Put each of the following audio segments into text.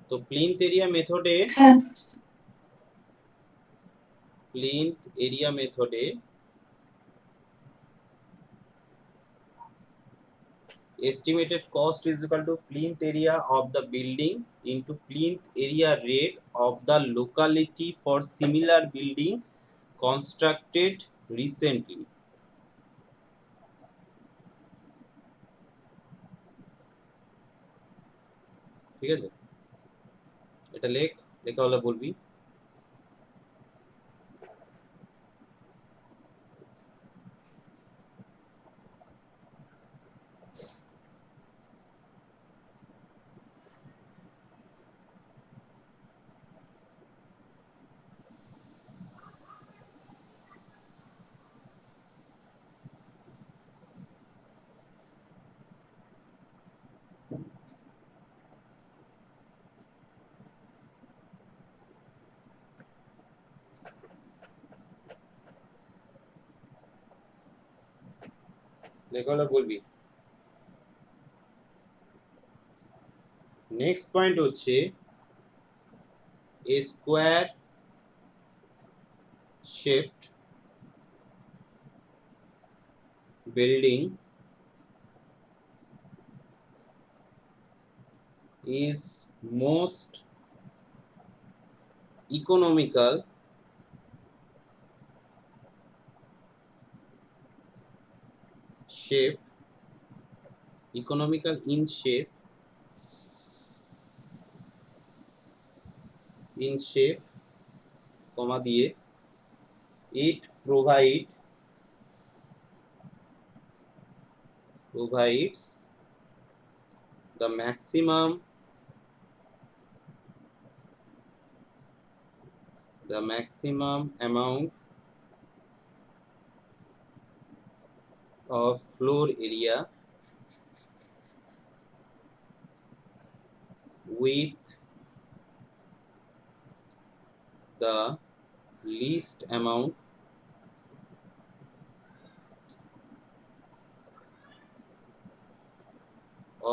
তো plinth area মেথডে হ্যাঁ। estimated cost is equal to plinth area of the building into plinth area rate of the locality for similar building constructed recently. ঠিক আছে, এটা লেখা হলে বলবি। লেখা হলে বলবি। নেক্সট পয়েন্ট হচ্ছে a square shaped building is most economical shape in shape comma দিয়ে it provides the maximum amount of floor area with the least amount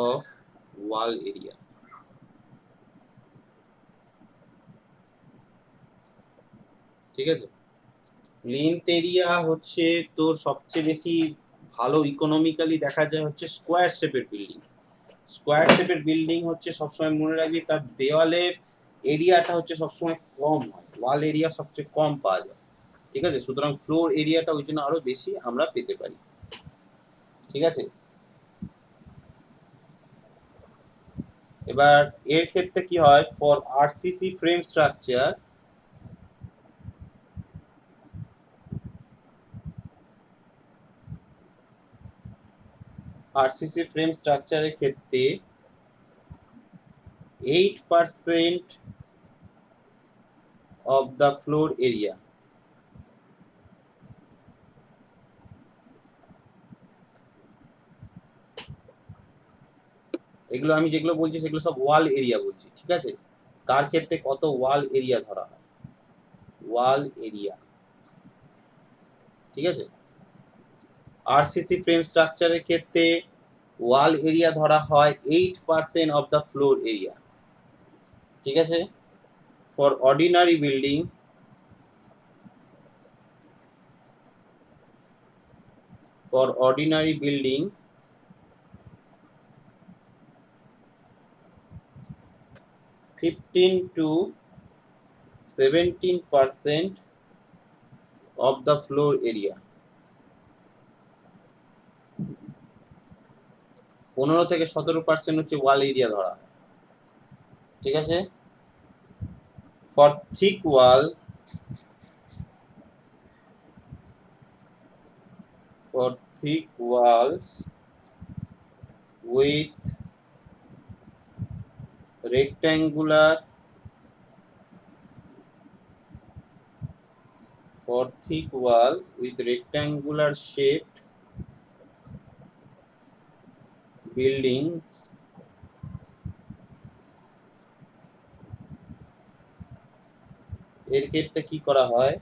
of wall area। ঠিক আছে, প্লিন্থ এরিয়া হচ্ছে তোর সবচেয়ে বেশি ভালো ইকোনমিক্যালি দেখা যায় হচ্ছে স্কোয়ার শেপের বিল্ডিং। স্কোয়ার শেপের বিল্ডিং হচ্ছে সবসময় মনে রাখবি তার দেওয়ালের এরিয়াটা হচ্ছে সবসময় কম হয়, ওয়াল এরিয়া সবচেয়ে কম পাওয়া যায়। ঠিক আছে, সুতরাং ফ্লোর এরিয়াটা ওই জন্য আরো বেশি আমরা পেতে পারি। ঠিক আছে, এবার এর ক্ষেত্রে কি হয়, ফর আরসিসি ফ্রেম স্ট্রাকচার স্ট্রাকচারের ক্ষেত্রে 8% of the floor area এগুলো আমি যেগুলো বলছি সেগুলো সব ওয়াল এরিয়া বলছি। ঠিক আছে, কার ক্ষেত্রে কত ওয়াল এরিয়া ধরা হয়, ওয়াল এরিয়া। ঠিক আছে, আরসিসি ফ্রেম স্ট্রাকচারের ক্ষেত্রে ওয়াল এরিয়া ধরা হয় 8% অফ দ্য ফ্লোর এরিয়া। ঠিক আছে, for ordinary building for ordinary building 15 to 17% of the floor area। 15 থেকে 17% হচ্ছে ওয়াল এরিয়া ধরা হয়। ঠিক আছে, for thick wall walls with rectangular shaped buildings এর ক্ষেত্রে কি করা হয়,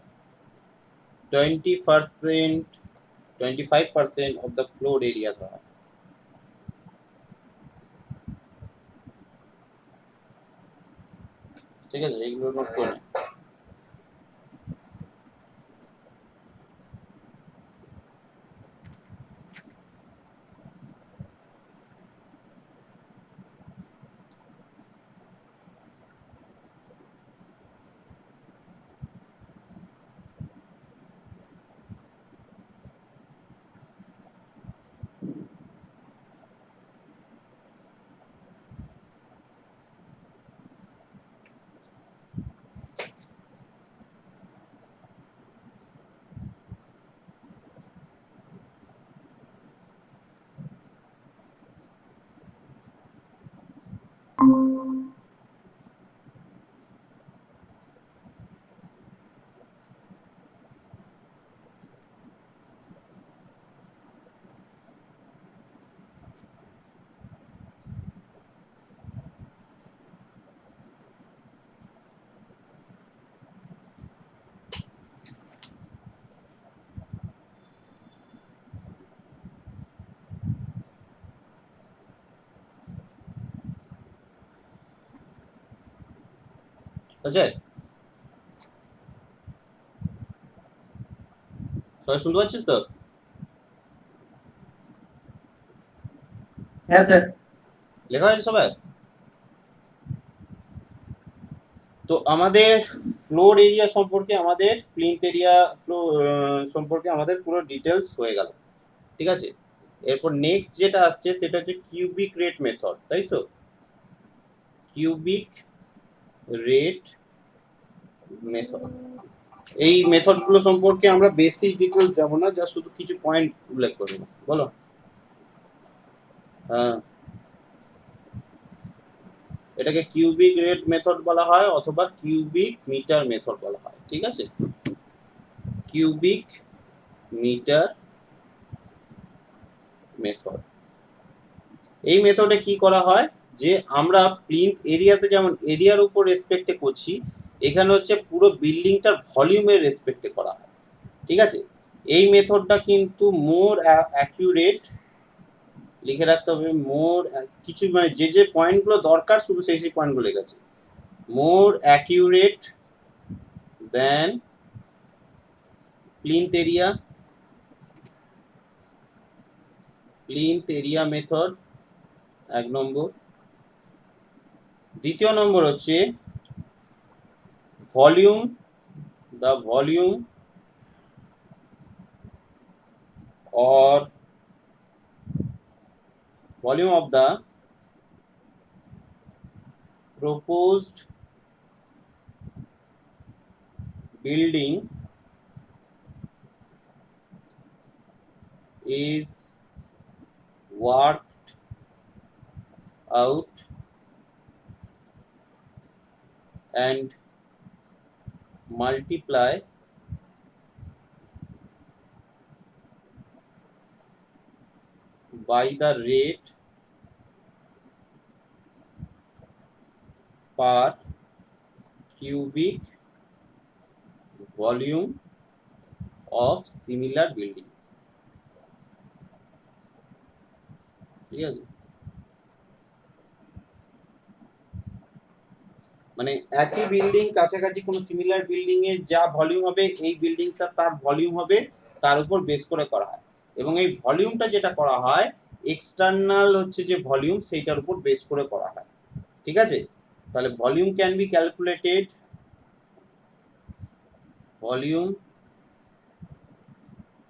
25% of the floor area ধরা হয়। ঠিক আছে, এইগুলো নোট করে নে। আচ্ছা, সবাই শুনতে পাচ্ছিস তো? হ্যাঁ স্যার। লেখা হয়েছে সবাই? তো আমাদের ফ্লোর এরিয়া সম্পর্কে, আমাদের প্লিন্থ এরিয়া ফ্লো সম্পর্কে আমাদের পুরো ডিটেলস হয়ে গেল। ঠিক আছে, এরপর নেক্সট যেটা আসছে সেটা হচ্ছে কিউবিক রেট মেথড, তাই তো? কিউবিক রেট মেথড, এই মেথডগুলো সম্পর্কে আমরা বেশি ডিটেলস যাব না, যা শুধু কিছু পয়েন্ট উল্লেখ করব। বলো। হ্যাঁ, এটাকে কিউবিক রেট মেথড বলা হয় অথবা কিউবিক মিটার মেথড বলা হয়। ঠিক আছে, কিউবিক মিটার মেথড। এই মেথডে কি করা হয়, যে আমরা প্লিন্থ এরিয়াতে যেমন এরিয়ার উপর রেসপেক্টে করছি, এখানে হচ্ছে পুরো বিল্ডিংটার ভলিউমের রেসপেক্টে করা হয়। ঠিক আছে, এই মেথডটা কিন্তু মোর অ্যাকিউরেট, লিখে রাখতে হবে মোর, কিছু মানে যে যে পয়েন্টগুলো দরকার শুধু সেই সেই পয়েন্টগুলো লেখা more accurate then plinth area, plinth area method 1 নম্বর। দ্বিতীয় নম্বর হচ্ছে volume, the volume or volume of the proposed building is worked out and multiply by the rate per cubic volume of similar building। ঠিক আছে, মানে একই building, কাছাকাছি কোনো সিমিলার বিল্ডিং এর যা ভলিউম হবে, এই বিল্ডিংটা তার ভলিউম হবে, তার উপর বেস করে করা হয়। এবং এই ভলিউমটা যেটা করা হয়, এক্সটার্নাল হচ্ছে যে ভলিউম, সেইটার উপর বেস করে করা হয়। ঠিক আছে, তাহলে volume can be calculated, volume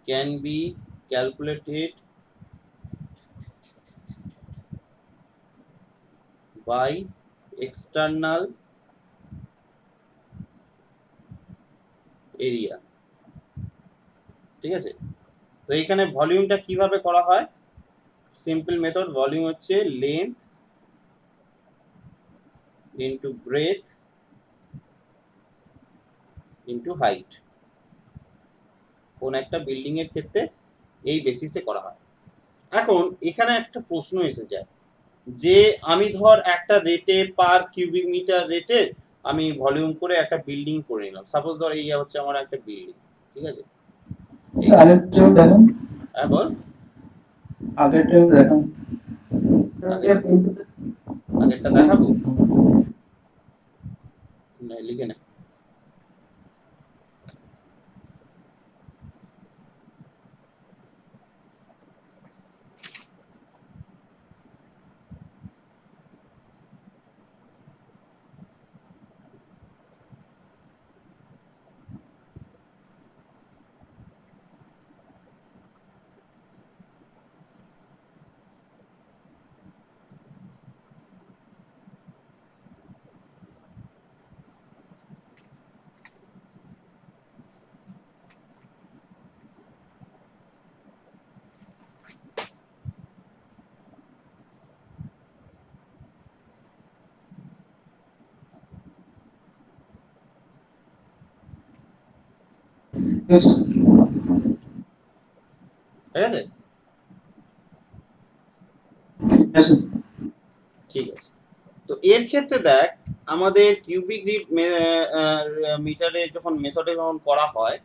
can be calculated by external area. ঠিক আছে, তো এখানে ভলিউমটা কিভাবে করা হয়, সিম্পল মেথড, ভলিউম হচ্ছে length into breadth into height. কোন একটা বিল্ডিং এর ক্ষেত্রে এই বেসিসে করা হয়। এখন এখানে একটা প্রশ্ন এসে যায়, যে আমি ধর একটা রেটে পার কিউবিক মিটার রেটে আমি ভলিউম করে একটা বিল্ডিং করে নিলাম, সাপোজ ধর এই হচ্ছে আমার একটা বিল্ডিং। ঠিক আছে, আরেকটু দেখুন, হ্যাঁ বল। আগেরটা দেখুন। আগেরটা দেখাবো। লিখে নে। ঠিক আছে, ঠিক আছে। তো এর ক্ষেত্রে দেখ, আমাদের কিউবিক রিট মিটারে যখন মেথডে যখন করা হয়,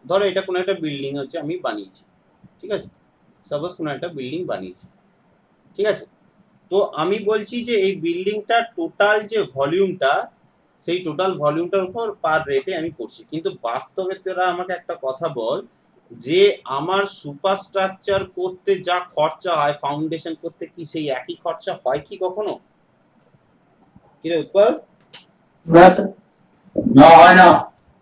ধরো এটা কোনো একটা বিল্ডিং হচ্ছে আমি বানিয়েছি, ঠিক আছে, সাপোজ কোনো একটা বিল্ডিং বানিয়েছি, ঠিক আছে। তো আমি বলছি যে এই বিল্ডিংটার টোটাল যে ভলিউমটা, সেই টোটাল ভলিউমটার উপর পার রেটে আমি করছি, কিন্তু বাস্তবে তোরা আমাকে একটা কথা বল, যে আমার সুপারস্ট্রাকচার করতে যা খরচা হয় ফাউন্ডেশন করতে, কি সেই একই খরচা হয় কি কখনো? কিরে উৎপল? না, হয় না।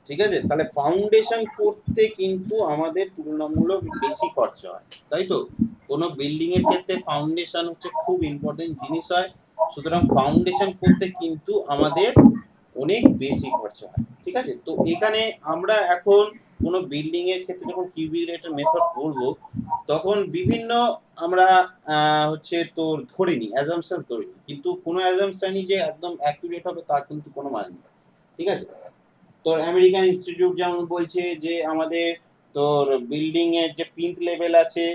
ঠিক আছে, তাহলে ফাউন্ডেশন করতে কিন্তু আমাদের তুলনামূলক বেশি খরচা হয়, তাই তো? কোনো বিল্ডিং এর ক্ষেত্রে ফাউন্ডেশন হচ্ছে খুব ইম্পর্টেন্ট জিনিস হয়, সুতরাং ফাউন্ডেশন করতে কিন্তু আমাদের অনেক বেশি খরচা হয়, ঠিক আছে। তো এখানে আমরা এখন কোনো বিল্ডিং এর ক্ষেত্রে যখন কিউবিক রেটের মেথড করব, তখন বিভিন্ন আমরা হচ্ছে তোর ধরে নিই, অ্যাজাম্পশনস ধরে নিই, কিন্তু কোনো অ্যাজাম্পশনই যে একদম অ্যাকুরেট হবে তার কিন্তু কোনো মানে নেই, ঠিক আছে। তোর আমেরিকান ইনস্টিটিউট যেমন বলছে যে আমাদের তোর বিল্ডিং এর যে পিন্থ লেভেল আছে,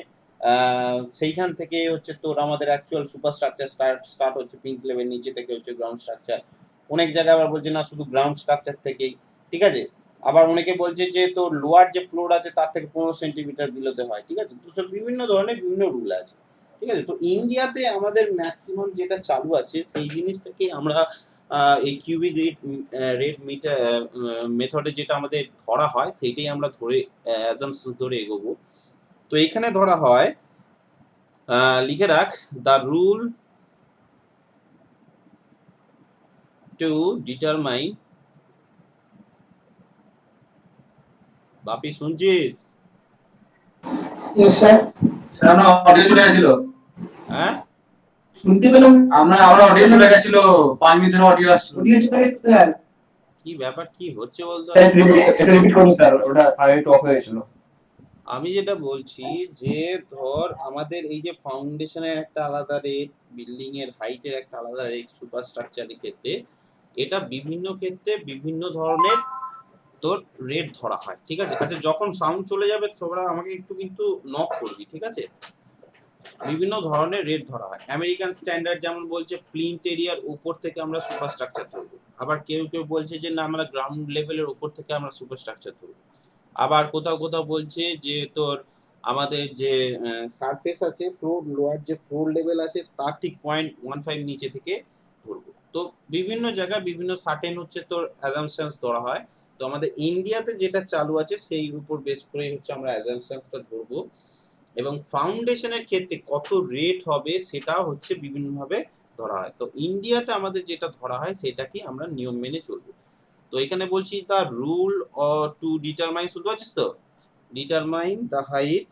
সেইখান থেকে হচ্ছে তোর আমাদের অ্যাকচুয়াল সুপারস্ট্রাকচার স্টার্ট হচ্ছে পিন্থ লেভেল, নিচে থেকে হচ্ছে গ্রাউন্ড স্ট্রাকচার। অনেক জায়গায় আবার বলছে না, শুধু গ্রাউন্ড স্ট্রাকচার থেকেই, ঠিক আছে। আবার অনেকে বলছে যে তোর লোয়ার যে ফ্লোর আছে তার থেকে 15 সেন্টিমিটার বিলোতে হয়, ঠিক আছে। তো সব বিভিন্ন ধরনের বিভিন্ন রুল আছে, ঠিক আছে। তো ইন্ডিয়াতে আমাদের ম্যাক্সিমাম যেটা চালু আছে সেই জিনিস থেকে আমরা এই কিউবিক রেট মিটার মেথডে যেটা আমাদের ধরা হয় সেইটাই আমরা ধরে অ্যাজাম্পশন ধরে এগোবো। তো এখানে ধরা হয়, লিখে রাখ, the rule to determine, Bapi শুনছিস? Yes, sir. স্যার, আমার অডিও চলে গেছিল। হ্যাঁ, শুনতে পেলাম। আমার অডিও চলে গেছিল। 5 মিনিটের অডিও আসছিল। অডিও চলে গেছে, স্যার। কি ব্যাপার, কি হচ্ছে বলতো? স্যার, এটা রিপিট করুন স্যার, ওটা আগে একটু অফ হয়ে গেছিল। আমি যেটা বলছি, যে ধর আমাদের এই যে ফাউন্ডেশনের একটা আলাদা রেট, বিল্ডিং এর হাইটের একটা আলাদা রেট সুপারস্ট্রাকচারের ক্ষেত্রে, এটা বিভিন্ন ক্ষেত্রে বিভিন্ন ধরনের তোর রেট ধরা হয়, ঠিক আছে। আচ্ছা, যখন সাউন্ড চলে যাবে তোরা আমাকে একটু কিন্তু নক করবি, ঠিক আছে। বিভিন্ন ধরনের রেট ধরা হয়। আমেরিকান স্ট্যান্ডার্ড যেমন বলছে প্লিন্থ এরিয়ার উপর থেকে আমরা সুপারস্ট্রাকচার ধরবো, আবার কেউ কেউ বলছে যে না, আমরা গ্রাউন্ড লেভেলের উপর থেকে আমরা সুপারস্ট্রাকচার ধরবো। আবার কোথাও কোথাও বলছে যে তোর আমাদের যে সারফেস আছে, ফ্লোর লোয়ার যে ফ্লোর লেভেল আছে তার ঠিক 0.15 নিচে থেকে ধরবো। তো বিভিন্ন জায়গায় বিভিন্ন সার্টেন হচ্ছে তোর অ্যাজাম্পশনস ধরা হয়। তো আমাদের ইন্ডিয়াতে যেটা চালু আছে সেই উপর বেস করে হচ্ছে আমরা অ্যাজাম্পশনসটা ধরবো, এবং ফাউন্ডেশনের ক্ষেত্রে কত রেট হবে সেটাও হচ্ছে বিভিন্নভাবে ধরা হয়। তো ইন্ডিয়াতে আমাদের যেটা ধরা হয় সেটা কি আমরা নিয়ম মেনে চলবো। তো এখানে বলছি দ্য রুল টু ডিটারমাইন, শুনতে পাচ্ছিস তো? ডিটারমাইন দ্য হাইট,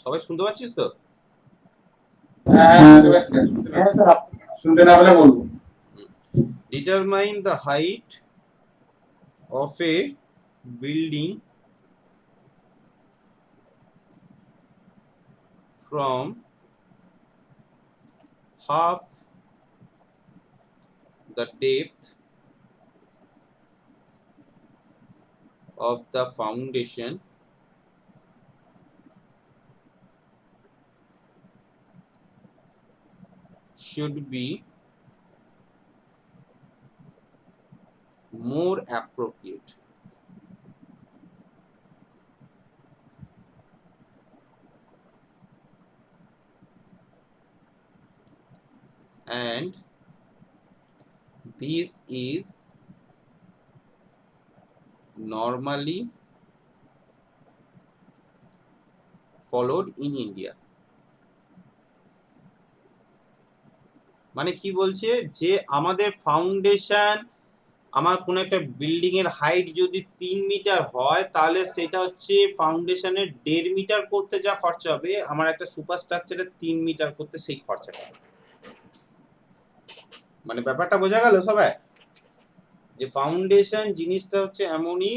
সবাই শুনতে পাচ্ছিস তো? হ্যাঁ, হ্যাঁ স্যার, শুনতে না পেলে বলবো। Determine the height of A building from half the depth of the foundation should be more appropriate. and this is normally followed in India. মানে কি বলছে যে আমাদের ফাউন্ডেশন, আমার কোন একটা বিল্ডিং এর হাইট যদি 3 মিটার হয় তাহলে সেটা হচ্ছে ফাউন্ডেশনের 1.5 মিটার করতে যা খরচা হবে আমার একটা সুপারস্ট্রাকচারে 3 মিটার করতে সেই খরচাটা। মানে ব্যাপারটা বোঝা গেল সবাই, যে ফাউন্ডেশন জিনিসটা হচ্ছে এমনই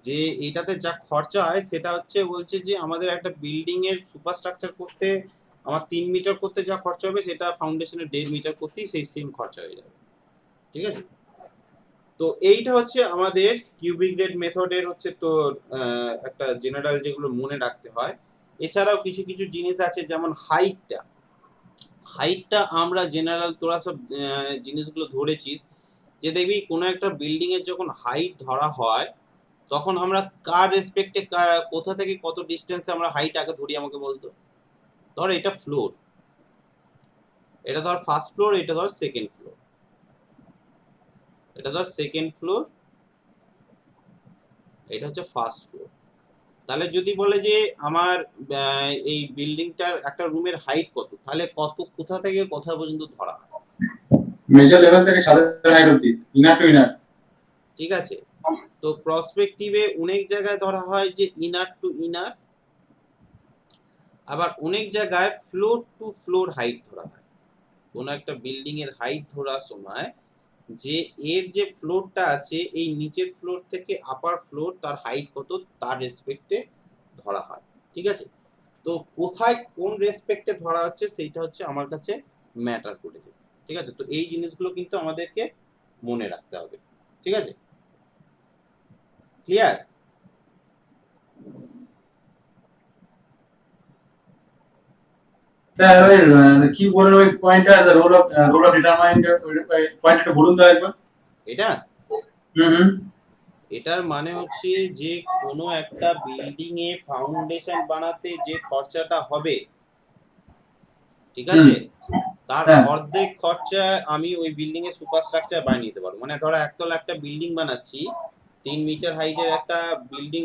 যে এটাতে যা খরচা হয় সেটা হচ্ছে বলছে যে আমাদের একটা বিল্ডিং এর সুপারস্ট্রাকচার করতে আমার 3 মিটার করতে যা খরচা হবে সেটা ফাউন্ডেশনের 1.5 মিটার করতেই সেই সেম খরচা হয়ে যাবে। ঠিক আছে, তো এইটা হচ্ছে আমাদের কিউবিক রেট মেথডের হচ্ছে তো একটা জেনারেল যেগুলো মনে রাখতে হয়। এছাড়াও কিছু কিছু জিনিস আছে যেমন হাইটটা আমরা জেনারেল তোরা সব জিনিসগুলো ধরেছিস যে দেখবি কোনো একটা বিল্ডিং এর যখন হাইট ধরা হয় তখন আমরা কার রেসপেক্টে কোথা থেকে কত ডিস্টেন্সে আমরা হাইট আগে ধরি আমাকে বলতো। ধর এটা ফ্লোর, এটা ধর ফার্স্ট ফ্লোর, এটা ধর সেকেন্ড ফ্লোর, এটা ধর সেকেন্ড ফ্লোর, এটা হচ্ছে ফার্স্ট ফ্লোর। তাহলে যদি বলে যে আমার এই বিল্ডিংটার একটা রুমের হাইট কত, তাহলে কত কোথা থেকে কোথা পর্যন্ত ধরা হয়? মেজর লেভেল থেকে সাধারণ হাইট অবধি, ইনার টু ইনার। ঠিক আছে, তো প্রসপেক্টিভে অনেক জায়গায় ধরা হয় যে ইনার টু ইনার, আবার অনেক জায়গায় ফ্লোর টু ফ্লোর হাইট ধরা হয়। কোনো একটা বিল্ডিং এর হাইট ধরার সময় যে এর যে ফ্লোরটা আছে এই নিচের ফ্লোর থেকে আপার ফ্লোর তার হাইট কত তার রেসপেক্টে ধরা হয়। ঠিক আছে, তো কোথায় কোন রেসপেক্টে ধরা হচ্ছে সেইটা হচ্ছে আমার কাছে ম্যাটার করেছে। ঠিক আছে, তো এই জিনিসগুলো কিন্তু আমাদেরকে মনে রাখতে হবে। ঠিক আছে, ক্লিয়ার? স্যার ওই কি বলেন ওই পয়েন্টটা, রোল অফ ডিটারমাইন্ড, পয়েন্টটা বলুন তো একবার। এটা হুম। এটার মানে হচ্ছে যে কোনো একটা বিল্ডিং এ ফাউন্ডেশন বানাতে যে খরচাটা হবে, ঠিক আছে, তার হ্যাঁ। অর্ধেক খরচা আমি ওই বিল্ডিং এর সুপারস্ট্রাকচার বানিয়ে নিতে পারবো। মানে ধরো একতলা একটা বিল্ডিং বানাচ্ছি, 3 মিটার হাইটের একটা বিল্ডিং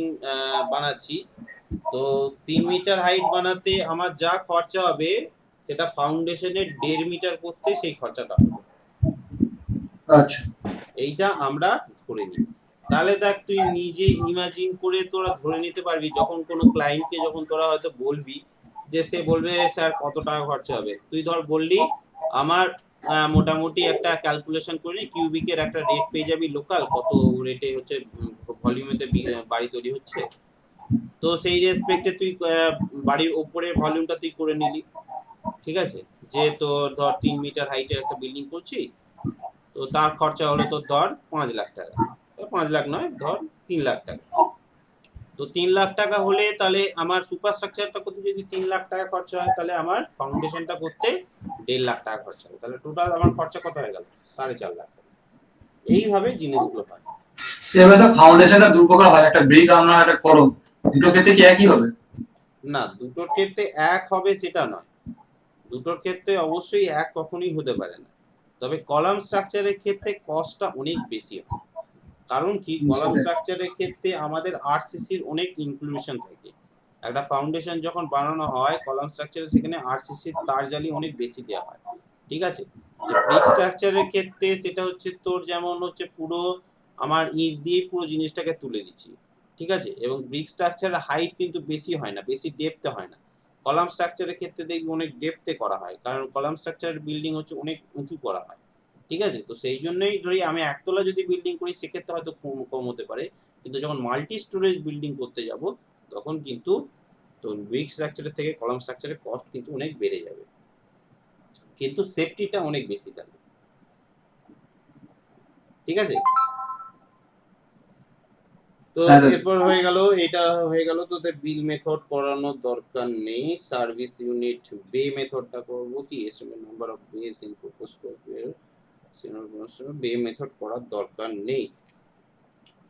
বানাচ্ছি, তো 3 মিটার হাইট বানাতে আমার যা খরচা হবে সেটা ফাউন্ডেশনের 1.5 মিটার করতে সেই খরচাটা হবে। আচ্ছা। এইটা আমরা ধরে নিই। তাহলে দেখ তুই নিজে ইমাজিন করে তোরা ধরে নিতে পারবি যখন কোনো ক্লায়েন্টকে যখন তোরা হয়তো বলবি যে সে বলবে স্যার কত টাকা খরচা হবে, তুই ধর বললি আমার মোটামুটি একটা ক্যালকুলেশন করে নি, কিউবিকের একটা রেট পেয়ে যাবি লোকাল কত রেটে হচ্ছে ভলিউমেতে বাড়ি তৈরি হচ্ছে, তো সেই রেসপেক্টে তুই বাড়ির ওপরে ভলিউমটা তুই করে নিলি। ঠিক আছে, যে তোর ধর 3 মিটার হাইটের একটা বিল্ডিং করছি, তো তার খরচা হলো তোর ধর 5 লাখ টাকা, 5 লাখ নয় ধর 3 লাখ টাকা। তো 3 লাখ টাকা হলে তাহলে আমার সুপারস্ট্রাকচারটা করতে যদি 3 লাখ টাকা খরচা হয় তাহলে আমার ফাউন্ডেশনটা করতে 1.5 লাখ টাকা খরচা হবে, তাহলে টোটাল আমার খরচা কত হয়ে গেল? 4.5 লাখ টাকা। এইভাবে জিনিসগুলো হয়। সেভাবে স্যার ফাউন্ডেশনটা দু প্রকার হয়, একটা ব্রিক আর না একটা কলম, দুটো ক্ষেত্রে কি একই হবে? না, দুটোর ক্ষেত্রে এক হবে সেটা নয়, দুটোর ক্ষেত্রে অবশ্যই এক কখনোই হতে পারে না, তবে কলাম স্ট্রাকচারের ক্ষেত্রে কস্টটা অনেক বেশি হয়। কারণ কি, কলাম স্ট্রাকচারের ক্ষেত্রে আমাদের আরসিসির অনেক ইনক্লুশন থাকে। একটা ফাউন্ডেশন যখন বানানো হয় কলাম স্ট্রাকচারে সেখানে আরসিসির তার জালি অনেক বেশি দেওয়া হয়। ঠিক আছে, যে ব্রিক স্ট্রাকচারের ক্ষেত্রে সেটা হচ্ছে তোর যেমন হচ্ছে পুরো আমার ইট দিয়ে পুরো জিনিসটাকে তুলে দিচ্ছি। ঠিক আছে, এবং ব্রিক স্ট্রাকচারের হাইট কিন্তু বেশি হয় না, বেশি ডেপথে হয় না। কলাম স্ট্রাকচারের ক্ষেত্রে দেখবি অনেক ডেপথে করা হয়, কারণ কলাম স্ট্রাকচারের বিল্ডিং হচ্ছে অনেক উঁচু করা হয়। ঠিক আছে, তো সেই জন্যই ধরি আমি একতলা যদি বিল্ডিং করি সেক্ষেত্রে হয়তো কম হতে পারে, কিন্তু যখন মাল্টি স্টোরেজ বিল্ডিং করতে যাব তখন কিন্তু তো ব্রিক স্ট্রাকচারের থেকে কলাম স্ট্রাকচারের কস্ট কিন্তু অনেক বেড়ে যাবে, কিন্তু সেফটিটা অনেক বেশি থাকবে। ঠিক আছে, তো হ্যাঁ স্যার। এরপর হয়ে গেল, এটা হয়ে গেল তোদের বিল মেথড করানোর দরকার নেই, সার্ভিস ইউনিট বে মেথডটা করব কি, SMA number of base in propose বে মেথড করার দরকার নেই,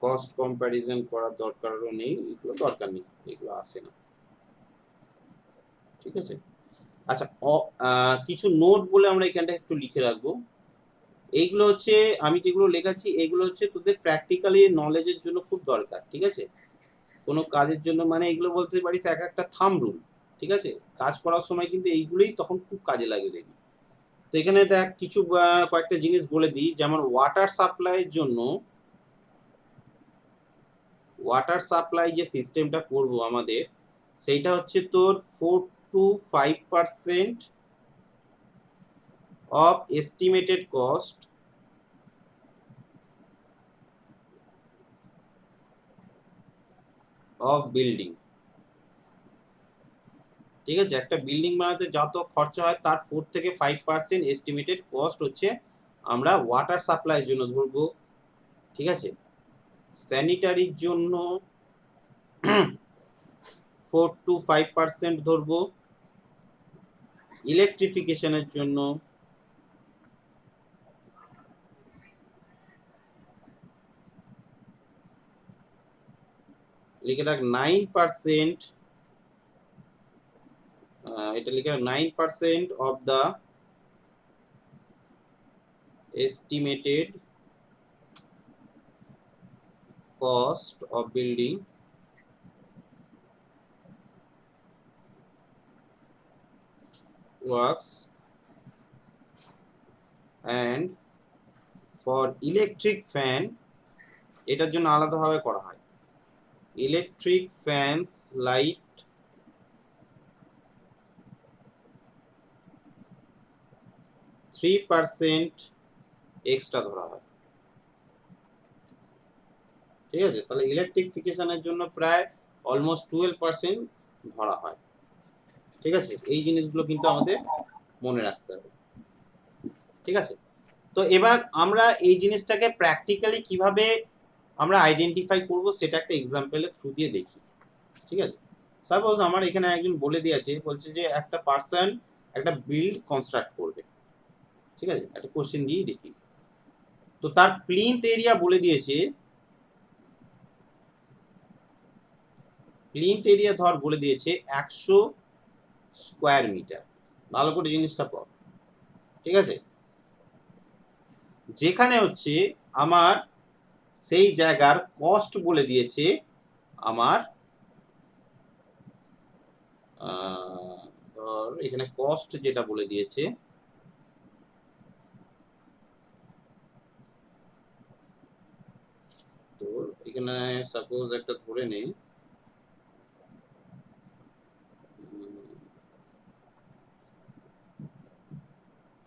কস্ট কম্প্যারিজন করার দরকারও নেই, এগুলো দরকার নেই, এগুলো আসে না। ঠিক আছে, আচ্ছা, কিছু নোট বলে আমরা এখানটা একটু লিখে রাখবো। এইগুলো হচ্ছে আমি যেগুলো লেখাচ্ছি, এগুলো হচ্ছে তোদের প্র্যাকটিক্যালি নলেজের জন্য খুব দরকার, ঠিক আছে? কোনো কাজের জন্য, মানে এগুলো বলতে পারিস এক একটা থাম্ব রুল, ঠিক আছে? কাজ করার সময় কিন্তু এইগুলোই তখন খুব কাজে লাগে দেখবি। তো এখানে দেখ কিছু কয়েকটা জিনিস বলে দিই, যেমন ওয়াটার সাপ্লাইয়ের জন্য, ওয়াটার সাপ্লাই যে সিস্টেমটা করব আমাদের, সেইটা হচ্ছে তোর 4 to 5% of estimated cost of building. ঠিক আছে, একটা বিল্ডিং বানাতে যত খরচা হয় তার 4 থেকে 5% এস্টিমেটেড কস্ট হচ্ছে আমরা ওয়াটার সাপ্লাইয়ের জন্য ধরবো, ঠিক আছে? স্যানিটারির জন্য 4 to 5% ধরবো, ইলেকট্রিফিকেশনের জন্য লিখে রাখ 9%, এটা লিখে রাখ 9% of the estimated cost of building works, and for electric fan এটার জন্য আলাদাভাবে করা হয়। ইলেকট্রিক ফ্যানস লাইট 3% এক্সট্রা ধরা হয়, ঠিক আছে? তাহলে ইলেকট্রিফিকেশনের জন্য প্রায় অলমোস্ট 12% ধরা হয়, ঠিক আছে? এই জিনিসগুলো কিন্তু আমাদের মনে রাখতে হবে, ঠিক আছে? তো এবার আমরা এই জিনিসটাকে প্র্যাকটিক্যালি কিভাবে আমরা আইডেন্টিফাই করব সেটা একটা এক্সাম্পলের থ্রু দিয়ে দেখি, ঠিক আছে? সাপোজ আমার এখানে একজন বলে দিয়েছে, বলছে যে একটা পার্সন একটা বিল্ড কনস্ট্রাক্ট করবে, ঠিক আছে? একটা কোশ্চেন দিয়েই দেখি। তো তার প্লিন্থ এরিয়া বলে দিয়েছে, প্লিন্থ এরিয়া ধর বলে দিয়েছে 100 স্কোয়ার মিটার। ভালো করে জিনিসটা পড়, ঠিক আছে? যেখানে হচ্ছে আমার সেই জায়গার কস্ট বলে দিয়েছে আমার, ধর এখানে কস্ট যেটা বলে দিয়েছে, তো এখানে সাপোজ একটা ধরে নেই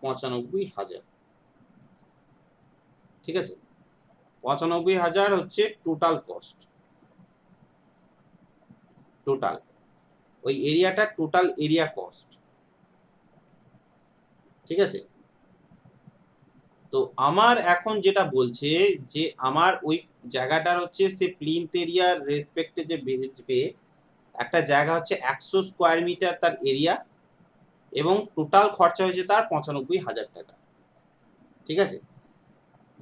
95,000, ঠিক আছে? 95,000 হচ্ছে টোটাল কস্ট, টোটাল ওই এরিয়াটা টোটাল এরিয়া কস্ট, ঠিক আছে? তো আমার এখন যেটা বলছে যে আমার ওই জায়গাটার হচ্ছে সে প্লিন্থ এরিয়ার রেসপেক্টে যে বেচবে, একটা জায়গা হচ্ছে 100 স্কোয়ার মিটার তার এরিয়া, এবং টোটাল খরচা হয়েছে তার 95,000 টাকা, ঠিক আছে?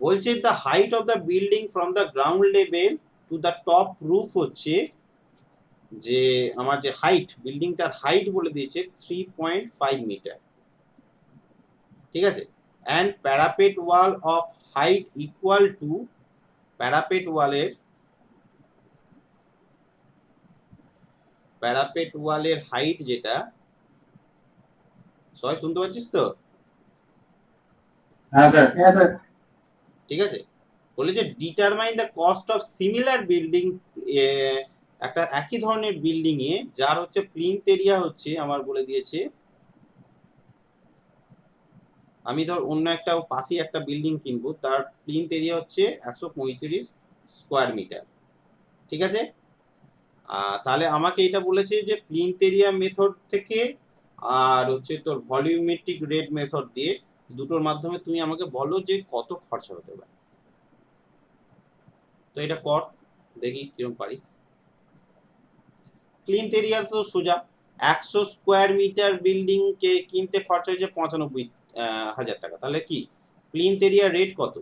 বলছে the height of the building from the ground level to the top roof হচ্ছে, যে আমার যে হাইট, বিল্ডিংটার হাইট বলে দিয়েছে 3.5 মিটার, ঠিক আছে? And parapet wall of height equal to, parapet ওয়ালের হাইট যেটা, সবাই শুনতে পাচ্ছিস তো? হ্যাঁ স্যার, হ্যাঁ স্যার। ঠিক আছে, বলে যে determine the cost of similar building, একটা একই ধরনের বিল্ডিং এ যার হচ্ছে প্লিন্থ এরিয়া হচ্ছে আমার বলে দিয়েছে, আমি ধর অন্য একটা পাশেই একটা বিল্ডিং কিনবো, তার প্লিন্থ এরিয়া হচ্ছে 135 স্কোয়ার মিটার, ঠিক আছে? তাহলে আমাকে এটা বলেছে যে প্লিন্থ এরিয়া মেথড থেকে আর হচ্ছে তোর ভলিউমেট্রিক রেট মেথড দিয়ে, দুটোর মাধ্যমে তুমি আমাকে বলো যে কত খরচা হতে পারে। তো এটা কর, দেখি কিরকম পারিস। প্লিন্থ এরিয়া তো সোজা, 100 স্কোয়ার মিটার বিল্ডিং কে কিনতে খরচা হয়েছে 95,000 টাকা, তাহলে কি প্লিন্থ এরিয়া রেট কত?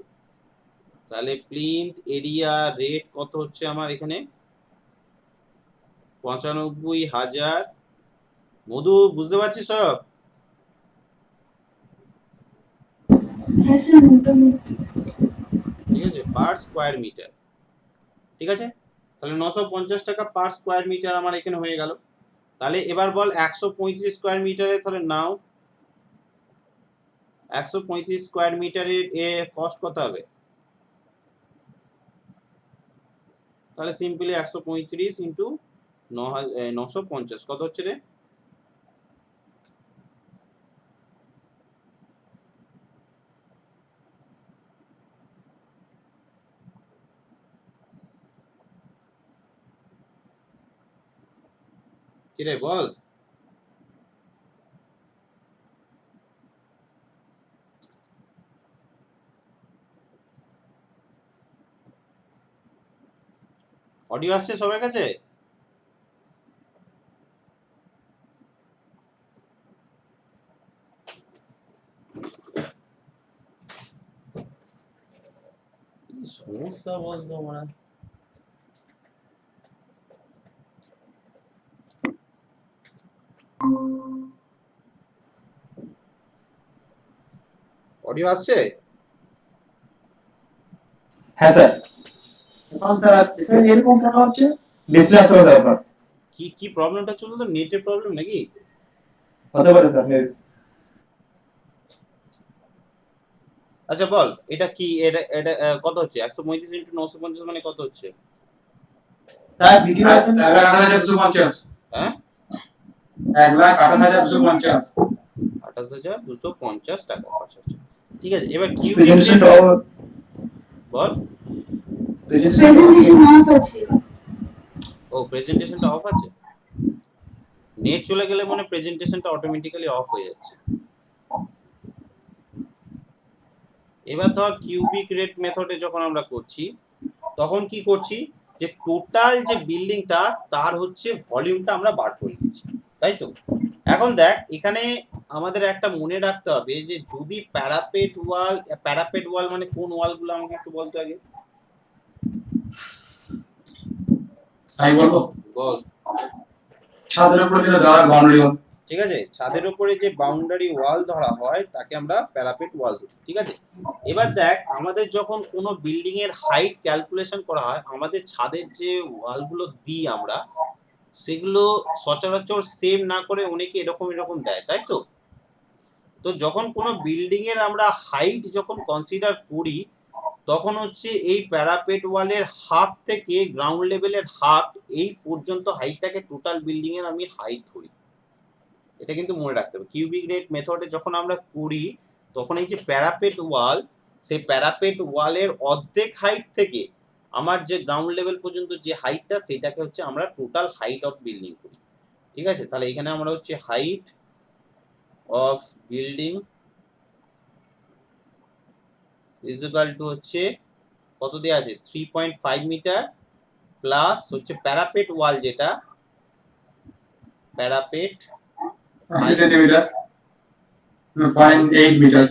তাহলে প্লিন্থ এরিয়া রেট কত হচ্ছে আমার এখানে 95,000। মধু বুঝতে পারছিস সব? হ্যাঁ স্যার মোটামুটি। ঠিক আছে, পার স্কোয়ার মিটার। ঠিক আছে, তাহলে 950 টাকা পার স্কোয়ার মিটার আমার এখানে হয়ে গেল। তাহলে এবার বল 135 স্কোয়ার মিটারে তাহলে নাও 135 স্কোয়ার মিটারের কস্ট কত হবে? তাহলে সিম্পলি 135 ইন্টু 950 কত হচ্ছে রে? কি রে বল? অডিও আসছে সবার কাছে? কি সমস্যা বলতো আমরা? অডিও আসছে? হ্যাঁ স্যার। এখন স্যার স্যার এরকম কেন হচ্ছে? ডিসপ্লে আসলে ব্যাপার কি কি প্রবলেমটা চলছে? তো নেটের প্রবলেম নাকি? হতে পারে স্যার। আচ্ছা বল, এটা কি, এটা এটা কত হচ্ছে? 135 ইন্টু 950 মানে কত হচ্ছে? Sir video 1,28,250। হ্যাঁ, 1,28,250 28,250 টাকা। আচ্ছা আচ্ছা, ঠিক আছে। এবার cubic presentation ball. Presentation of আছে। ও, প্রেজেন্টেশনটা অফ আছে। নেট চলে গেলে মনে প্রেজেন্টেশনটা অটোমেটিক্যালি অফ হয়ে যাচ্ছে। এবার ধর কিউবিক রেট মেথডে যখন আমরা করছি তখন কি করছি, যে টোটাল যে বিল্ডিংটা তার হচ্ছে ভলিউমটা আমরা বার করে নিচ্ছি, তাই তো? এখন দেখ, এখানে আমাদের একটা মনে রাখতে হবে যে যদি প্যারাপেট ওয়াল মানে কোন ওয়ালগুলো আমাকে একটু বলতে আগে সাই বলবো বল। ছাদের উপরে দিলে দেওয়ার বাউন্ডারি ওয়াল। ঠিক আছে, ছাদের উপরে যে বাউন্ডারি ওয়াল ধরা হয় তাকে আমরা প্যারাপেট ওয়াল ধরি। ঠিক আছে, এবার দেখ আমাদের যখন কোনো বিল্ডিং এর হাইট ক্যালকুলেশন করা হয়, আমাদের ছাদের যে ওয়ালগুলো দিই আমরা, সেগুলো সচরাচর সেম না করে অনেকে এরকম এরকম দেয়, তাই তো? তো যখন কোনো বিল্ডিং এর আমরা হাইট যখন কনসিডার করি তখন হচ্ছে এই প্যারাপেট ওয়ালের হাফ থেকে গ্রাউন্ড লেভেলের হাফ এই পর্যন্ত হাইটটাকে টোটাল বিল্ডিং এর আমি হাইট ধরি। এটা কিন্তু মনে রাখতে হবে। কিউবিক রেট মেথডে যখন আমরা করি তখন এই যে প্যারাপেট ওয়াল, সেই প্যারাপেট ওয়ালের অর্ধেক হাইট থেকে আমার যে গ্রাউন্ড লেভেল পর্যন্ত যে হাইটটা, সেটাকে হচ্ছে আমরা টোটাল হাইট অফ বিল্ডিং করি। ঠিক আছে, তাহলে এখানে আমরা হচ্ছে height of building is equal to হচ্ছে কত দেওয়া আছে, 3.5 মিটার প্লাস হচ্ছে প্যারাপেট ওয়াল, যেটা প্যারাপেট 80 সেন্টিমিটার 0.8 মিটার।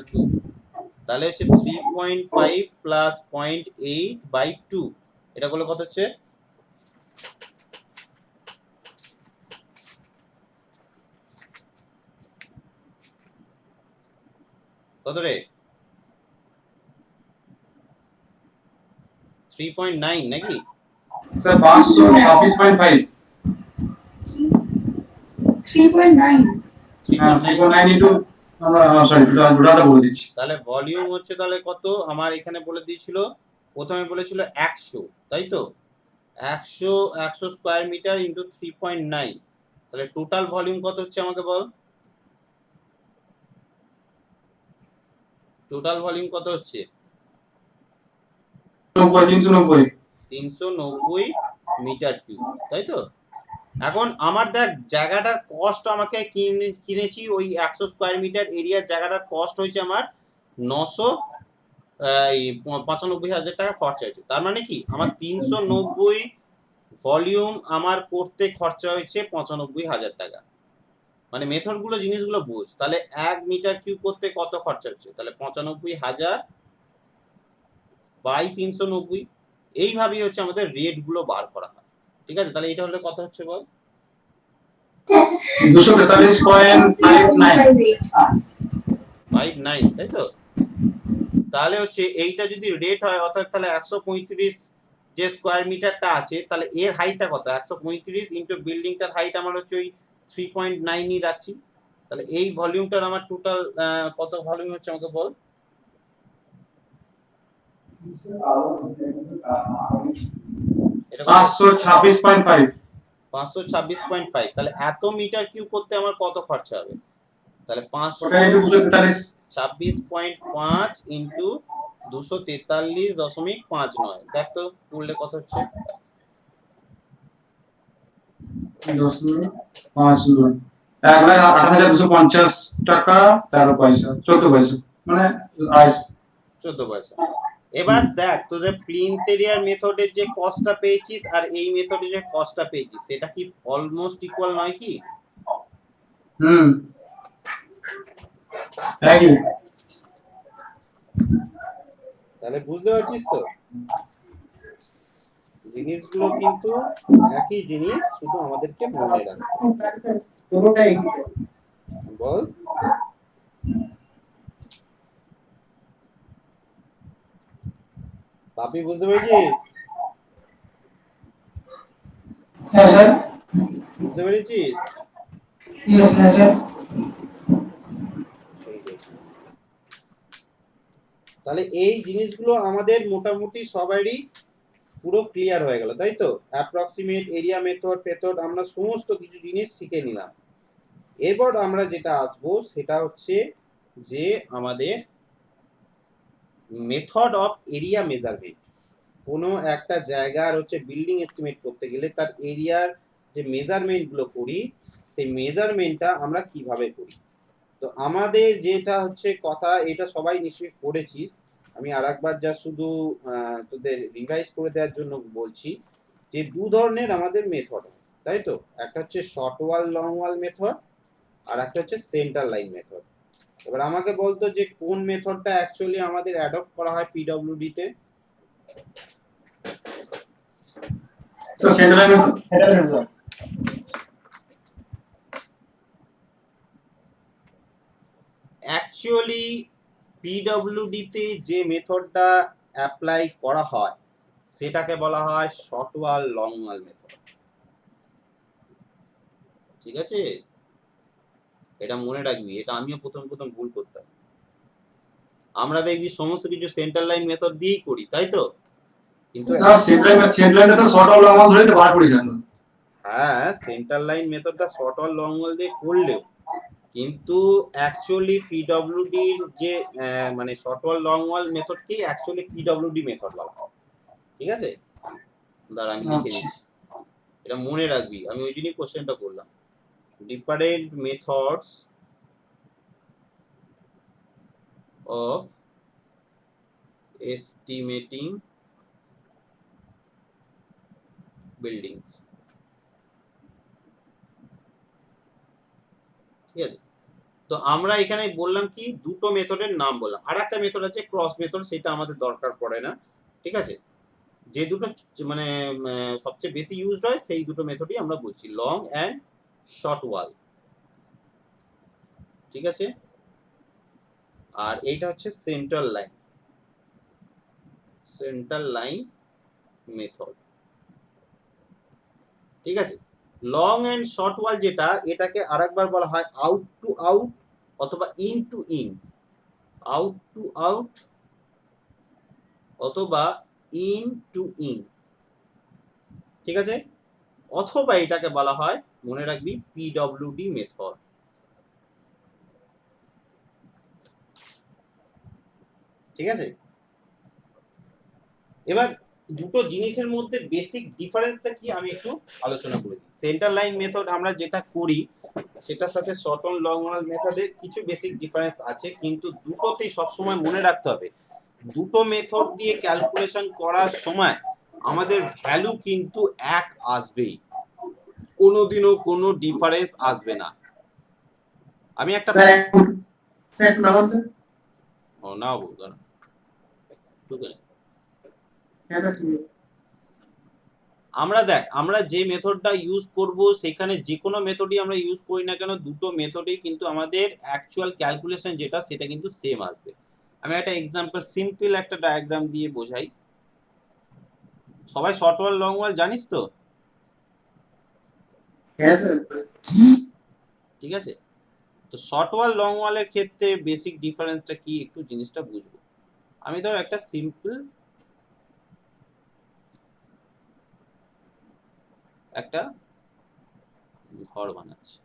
তাহলে হচ্ছে 3.5 প্লাস 0.8/2, এটা করলে কত হচ্ছে? কত রে? 3.9 নাকি? স্যার 526.5। 3.9। 3.9 ইনটু আমরা সরি টোটালটা বলে দিচ্ছি। তাহলে ভলিউম হচ্ছে তাহলে কত, আমার এখানে বলে দিয়েছিল, প্রথমে বলেছিল 100, তাই তো? 100 স্কয়ার মিটার ইনটু 3.9, তাহলে টোটাল ভলিউম কত হচ্ছে আমাকে বল। টোটাল ভলিউম কত হচ্ছে? 390 মিটার কিউব, তাই তো? এখন আমার দেখ জায়গাটার কস্ট আমাকে কিনেছি ওই 100 স্কয়ার মিটার এরিয়ার জায়গাটার কস্ট হয়েছে আমার 995,000 টাকা খরচা হয়েছে। তার মানে কি আমার 390 ভলিউম আমার করতে খরচা হয়েছে 95,000 টাকা। মানে মেথড গুলো জিনিসগুলো বুঝ, তাহলে 1 মিটার কিউব করতে কত খরচা হচ্ছে, তাহলে 95,000 বাই 390। এইভাবেই হচ্ছে আমাদের রেট গুলো বার করা হয়। ঠিক আছে, তাহলে এটা হলে কত হচ্ছে বল? 243.59। 59, তাই তো? তাহলে হচ্ছে এইটা যদি রেট হয় অর্থাৎ তাহলে 135 যে স্কয়ার মিটারটা আছে তাহলে এর হাইটটা কত 135 ইনটু বিল্ডিংটার হাইট আমার হচ্ছে ওই 3.9 ই রাখছি তাহলে এই ভলিউমটার আমার টোটাল কত ভলিউম হচ্ছে আমাকে বল এটা কত 526.5। 526.5 তাহলে এত মিটার কিউব করতে আমার কত খরচা হবে তাহলে ওটা একটু 243। 26.5 ইনটু 243.59 দেখ তো করলে কত হচ্ছে 10.5 1,28,250 টাকা 13 পয়সা 14 পয়সা মানে 14 পয়সা এবার দেখ তোদের প্লিন্থ এরিয়ার মেথডের যে কস্টটা পেয়েছিস আর এই মেথডে যে কস্টটা পেয়েছিস সেটা কি অলমোস্ট ইকুয়াল নয় কি হুম একই। তাহলে বুঝতে পারছিস তো জিনিসগুলো কিন্তু একই জিনিস শুধু আমাদেরকে মনে রাখতে পুরোটাই বল পাপি বুঝতে পেরেছিস হ্যাঁ স্যার বুঝতে পেরেছিস ইয়েস হ্যাঁ স্যার ঠিক আছে। তাহলে এই জিনিসগুলো আমাদের মোটামুটি সবারই পুরো ক্লিয়ার হয়ে গেল তাই তো অ্যাপ্রক্সিমেট এরিয়া মেথড আমরা সমস্ত কিছু জিনিস শিখে নিলাম এরপর আমরা যেটা আসবো সেটা হচ্ছে যে আমাদের মেথড অফ এরিয়া মেজারমেন্ট কোনো একটা জায়গার হচ্ছে বিল্ডিং এস্টিমেট করতে গেলে তার এরিয়ার যে মেজারমেন্ট গুলো করি সেই মেজারমেন্টটা আমরা কিভাবে করি তো আমাদের যেটা হচ্ছে কথা এটা সবাই নিশ্চয়ই পড়েছিস আমি আরেকবার যা শুধু তোদের রিভাইজ করে দেওয়ার জন্য বলছি যে দু ধরনের আমাদের মেথড তাই তো একটা হচ্ছে শর্ট ওয়াল লং ওয়াল মেথড আর একটা হচ্ছে সেন্টার লাইন মেথড এবার আমাকে বলতো যে কোন মেথডটা অ্যাকচুয়ালি আমাদের অ্যাডপ্ট করা হয় পিডব্লিউডি তে তো সেন্ট্রাল স্যার অ্যাকচুয়ালি পিডব্লিউডি তে যে মেথডটা অ্যাপ্লাই করা হয় সেটাকে বলা হয় শর্ট ওয়াল লং ওয়াল মেথড ঠিক আছে এটা মনে রাখবি এটা আমিও প্রথম প্রথম ভুল করতাম আমরা দেখবি সমস্ত কিছু সেন্টার লাইন মেথড দিয়েই করি তাই তো কিন্তু সেন্ট্রাল তো শর্ট অল লং ধরে তো বার করে জানো হ্যাঁ সেন্টার লাইন মেথডটা শর্ট ওয়াল লং ওয়াল দিয়ে করলেও কিন্তু অ্যাকচুয়ালি পিডব্লিউডির যে মানে শর্ট ওয়াল লং ওয়াল মেথডকেই অ্যাকচুয়ালি পিডব্লিউডি মেথড বলা হয় ঠিক আছে দাঁড়া আমি লিখে দিচ্ছি এটা মনে রাখবি আমি ওই জন্যই কোশ্চেনটা করলাম different methods of estimating buildings ঠিক আছে তো আমরা এখানে বললাম কি দুটো মেথডের নাম বললাম আর একটা মেথড আছে ক্রস মেথড সেটা আমাদের দরকার পড়ে না ঠিক আছে যে দুটো মানে সবচেয়ে বেশি ইউজড হয় সেই দুটো মেথডই আমরা বলছি লং অ্যান্ড শর্ট ওয়াল ঠিক আছে আর এইটা হচ্ছে সেন্ট্রাল লাইন মেথড ঠিক আছে লং অ্যান্ড শর্ট ওয়াল যেটা এটাকে আরেকবার বলা হয় আউট টু আউট অথবা in to in out to out অথবা ইন টু ইন ঠিক আছে অথবা এটাকে বলা হয় মনে রাখবি পিডব্লিউডি মেথড ঠিক আছে এবার দুটো জিনিসের মধ্যে বেসিক ডিফারেন্সটা কি আমি একটু আলোচনা করে দিই সেন্টার লাইন মেথড আমরা যেটা করি সেটার সাথে শর্ট অন লং ওয়াল মেথডের কিছু বেসিক ডিফারেন্স আছে কিন্তু দুটোতেই সবসময় মনে রাখতে হবে দুটো মেথড দিয়ে ক্যালকুলেশন করার সময় আমাদের ভ্যালু কিন্তু এক আসবেই কোনোদিনও কোনো ডিফারেন্স আসবে না আমি একটা সেট না হচ্ছে ও না বলতো না আমরা দেখ আমরা যে মেথডটা ইউজ করব সেখানে যে কোনো মেথডই আমরা ইউজ করি না কেন দুটো মেথডেই কিন্তু আমাদের অ্যাকচুয়াল ক্যালকুলেশন যেটা সেটা কিন্তু সেম আসবে আমি একটা এক্সাম্পল সিম্পল একটা ডায়াগ্রাম দিয়ে বোঝাই। সবাই শর্ট ওয়াল লং ওয়াল জানিস তো? হ্যাঁ স্যার। ঠিক আছে, তো শর্ট ওয়াল লং ওয়ালের ক্ষেত্রে বেসিক ডিফারেন্সটা কি একটু জিনিসটা বুঝবো। আমি ধর একটা সিম্পল একটা ঘর বানাচ্ছি,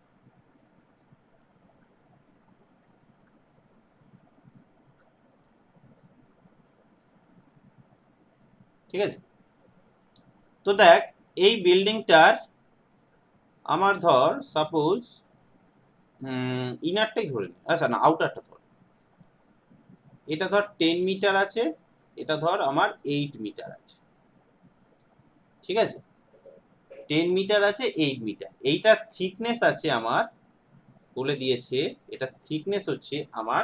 ঠিক আছে? তো দেখ এই বিল্ডিংটার আমার ধর সাপোজ ইনারটাই ধরে নি, আচ্ছা না আউটারটা ধর, এটা ধর 10 মিটার আছে, এটা ধর আমার 8 মিটার আছে, ঠিক আছে? 10 মিটার আছে 8 মিটার, এইটার থিকনেস আছে আমার, বলে দিয়েছে এটা থিকনেস হচ্ছে আমার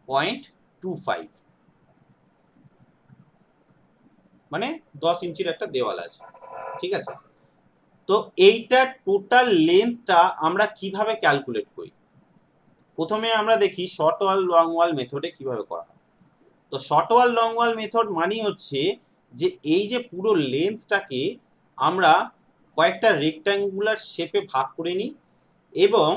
0.25, মানে 10 ইঞ্চির একটা দেওয়াল আছে, ঠিক আছে? তো এইটার টোটাল লেন্থটা আমরা কিভাবে ক্যালকুলেট করি? প্রথমে আমরা দেখি শর্ট ওয়াল লং ওয়াল মেথডে কিভাবে করা হয়। তো শর্ট ওয়াল লং ওয়াল মেথড মানে হচ্ছে যে এই যে পুরো লেন্থটাকে আমরা কয়েকটা রেক্ট্যাঙ্গুলার শেপে ভাগ করে নিই, এবং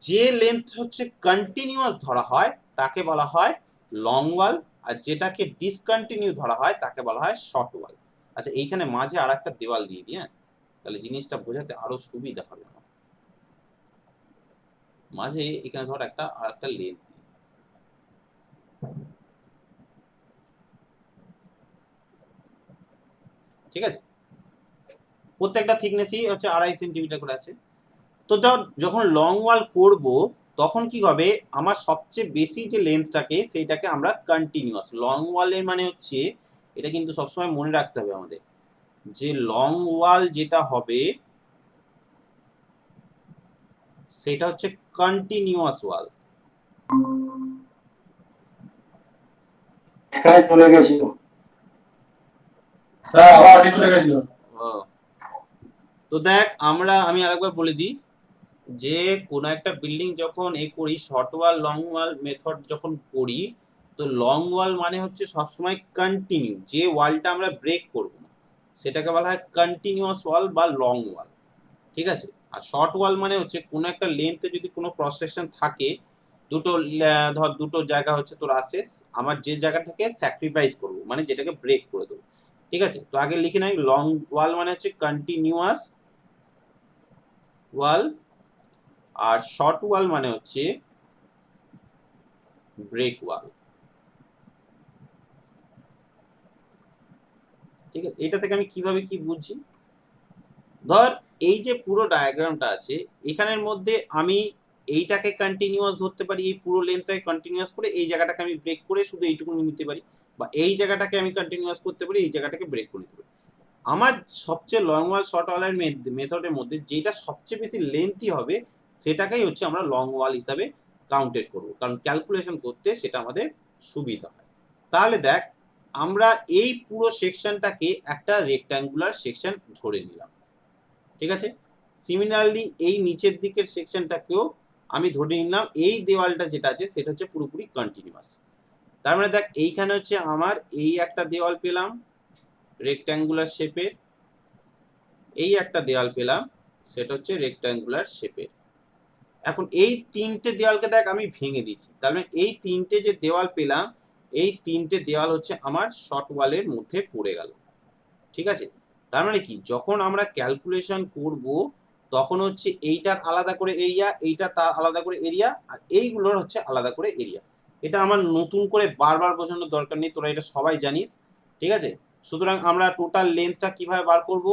যে লেন্থ হচ্ছে কন্টিনিউয়াস ধরা হয় তাকে বলা হয় লং ওয়াল, আর যেটাকে ডিসকন্টিনিউ ধরা হয় তাকে বলা হয় শর্ট ওয়াল। আচ্ছা এইখানে মাঝে আর একটা দেওয়াল দিয়ে দিই, হ্যাঁ, তাহলে জিনিসটা বোঝাতে আরো সুবিধা হবে আমার। মাঝে এখানে ধর একটা আর একটা লেন্থ, ঠিক আছে? প্রত্যেকটা থিকনেসই হচ্ছে 2.5 সেন্টিমিটার করে আছে। তো ধর যখন লং ওয়াল করব তখন কি হবে, আমার সবচেয়ে বেশি যে লেন্থটাকে সেইটাকে আমরা কন্টিনিউয়াস, লং ওয়ালের মানে হচ্ছে, এটা কিন্তু সবসময় মনে রাখতে হবে আমাদের, যে লং ওয়াল যেটা হবে সেটা হচ্ছে কন্টিনিউয়াস ওয়াল। প্রায় চলে গেছিল স্যার, আবার অডিও চলে গেছিল। তো দেখ আমি আরেকবার বলে দিই, যে কোনো একটা বিল্ডিং যখন করি শর্ট ওয়াল লং ওয়াল মেথড যখন করি, তো লং ওয়াল মানে হচ্ছে সবসময় কন্টিনিউ, যে ওয়ালটা আমরা ব্রেক করব না সেটাকে বলা হয় কন্টিনিউয়াস ওয়াল বা লং ওয়াল, ঠিক আছে? আর শর্ট ওয়াল মানে হচ্ছে কোনো একটা লেন্থে যদি কোনো ক্রস সেকশন থাকে, দুটো ধর দুটো জায়গা হচ্ছে তোর আসেস, আমার যে জায়গাটাকে স্যাক্রিফাইস করব মানে যেটাকে ব্রেক করে দেবো, ঠিক আছে? তো আগে লিখে নাই, লং ওয়াল মানে হচ্ছে কন্টিনিউয়াস ওয়াল, আর শর্ট ওয়াল মানে হচ্ছে ব্রেক ওয়াল, ঠিক আছে? এটা থেকে আমি কিভাবে কি বুঝছি, ধর এই যে পুরো ডায়াগ্রামটা আছে এখানের মধ্যে আমি এইটাকে কন্টিনিউয়াস ধরতে পারি, এই পুরো লেন্থটাকে কন্টিনিউয়াস করে এই জায়গাটাকে আমি ব্রেক করে শুধু এইটুকু নিতে পারি, বা এই জায়গাটাকে আমি কন্টিনিউয়াস করতে পারি, এই জায়গাটাকে ব্রেক করে নিতে পারি। আমার সবচেয়ে লং ওয়াল শর্ট ওয়ালের মেথডের মধ্যে যেটা সবচেয়ে বেশি লেন্থি হবে সেটাকেই হচ্ছে আমরা লং ওয়াল হিসাবে কাউন্টেড করব, কারণ ক্যালকুলেশন করতে সেটা আমাদের সুবিধা হয়। তাহলে দেখ আমরা এই পুরো সেকশনটাকে একটা রেক্ট্যাঙ্গুলার সেকশন ধরে নিলাম, ঠিক আছে? সিমিলারলি এই নিচের দিকের সেকশনটাকেও আমি ধরে নিলাম এই দেওয়ালটা যেটা আছে সেটা হচ্ছে পুরোপুরি কন্টিনিউয়াস। তার মানে দেখ এইখানে হচ্ছে আমার এই একটা দেওয়াল পেলাম রেক্ট্যাঙ্গুলার শেপের, এই একটা দেওয়াল পেলাম সেটা হচ্ছে রেক্ট্যাঙ্গুলার শেপের। এখন এই তিনটে দেওয়ালকে দেখ আমি ভেঙে দিচ্ছি, তার মানে এই তিনটে যে দেওয়াল পেলাম এই তিনটে দেওয়াল হচ্ছে আমার শর্ট ওয়ালের মধ্যে পড়ে গেল, ঠিক আছে? তার মানে কি, যখন আমরা ক্যালকুলেশন করব তখন হচ্ছে এইটার আলাদা করে এরিয়া, এইটা তার আলাদা করে এরিয়া, আর এইগুলোর হচ্ছে আলাদা করে এরিয়া। এটা আমার নতুন করে বারবার বোঝানোর দরকার নেই, তোরা এটা সবাই জানিস, ঠিক আছে? সুতরাং আমরা টোটাল লেন্থটা কিভাবে বার করব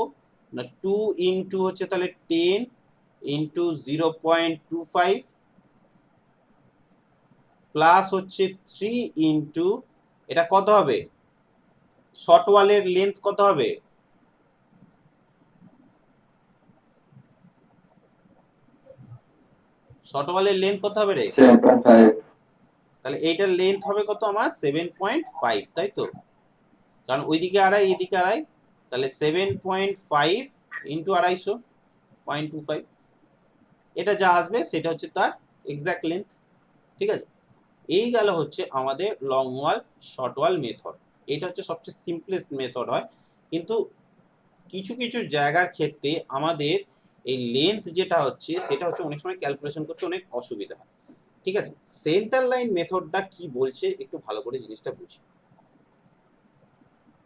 না, 2 ইনটু হচ্ছে তাহলে 10 ইনটু 0.25 প্লাস হচ্ছে 3 ইনটু, এটা কত হবে, শর্ট ওয়ালের লেন্থ কত হবে, শর্ট ওয়ালের লেন্থ কত হবে রে? 7.5। তাহলে এইটার লেন্থ হবে কত আমার 7.5, তাই তো? কারণ ওইদিকে আড়াই এদিকে আড়াই, তাহলে 7.5 ইন্টু 250 0.25, এটা যা আসবে সেটা হচ্ছে তার এক্সাক্ট লেন্থ, ঠিক আছে? এই গেল হচ্ছে আমাদের লং ওয়াল শর্ট ওয়াল মেথড। এটা হচ্ছে সবচেয়ে সিম্পলেস্ট মেথড হয়, কিন্তু কিছু কিছু জায়গার ক্ষেত্রে আমাদের এই লেন্থ যেটা হচ্ছে সেটা হচ্ছে অনেক সময় ক্যালকুলেশন করতে অনেক অসুবিধা হয়। ঠিক আছে, সেন্টার লাইন মেথডটা কি বলছে একটু ভালো করে জিনিসটা বুঝি।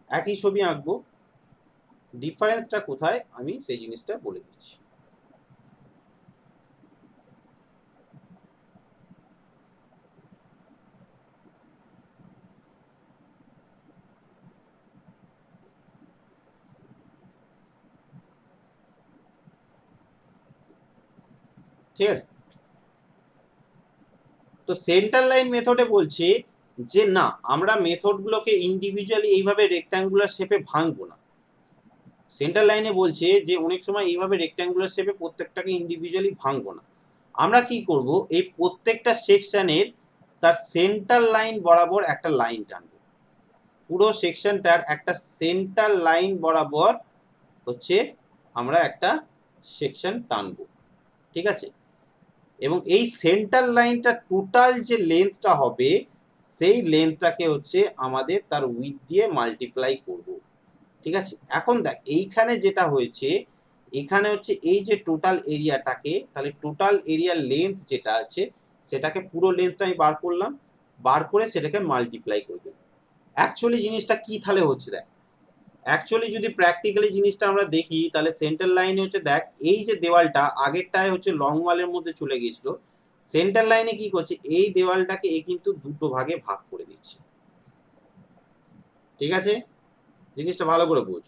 একই ছবি আঁকবো, ডিফারেন্সটা কোথায় আমি সেই জিনিসটা বলে দিচ্ছি। ঠিক আছে, তো সেন্টার লাইন মেথডে বলছে যে না, আমরা মেথডগুলোকে ইন্ডিভিজুয়ালি এইভাবে রেক্ট্যাঙ্গুলার শেপে ভাঙবো না। সেন্টার লাইনে বলছে যে অনেক সময় এইভাবে রেক্ট্যাঙ্গুলার শেপে প্রত্যেকটাকে ইন্ডিভিজুয়ালি ভাঙবো না। আমরা কি করব, এই প্রত্যেকটা সেকশনের তার সেন্টার লাইন বরাবর একটা লাইন টানবো। পুরো সেকশনটার একটা সেন্টার লাইন বরাবর হচ্ছে আমরা একটা সেকশন টানবো। ঠিক আছে, এবং এই সেন্টার লাইনটা টোটাল যে লেন্থটা হবে সেই লেন্থটাকে হচ্ছে আমাদের তার উইথ দিয়ে মাল্টিপ্লাই করব। ঠিক আছে, এখন দেখ এইখানে যেটা হয়েছে, এখানে হচ্ছে এই যে টোটাল এরিয়াটাকে, তাহলে টোটাল এরিয়ার লেন্থ যেটা আছে সেটাকে পুরো লেন্থটা আমি বার করলাম, বার করে সেটাকে মাল্টিপ্লাই করে দিলাম। অ্যাকচুয়ালি জিনিসটা কি তাহলে হচ্ছে, দেখ অ্যাকচুয়ালি যদি প্র্যাকটিক্যালি জিনিসটা আমরা দেখি তাহলে সেন্টার লাইনে হচ্ছে দেখ এই যে দেওয়ালটা আগেরটায় হচ্ছে লং ওয়ালের মধ্যে চলে গিয়েছিল, সেন্টার লাইনে কি করছে এই দেওয়ালটাকে এ কিন্তু দুটো ভাগে ভাগ করে দিচ্ছে। ঠিক আছে, জিনিসটা ভালো করে বোঝ,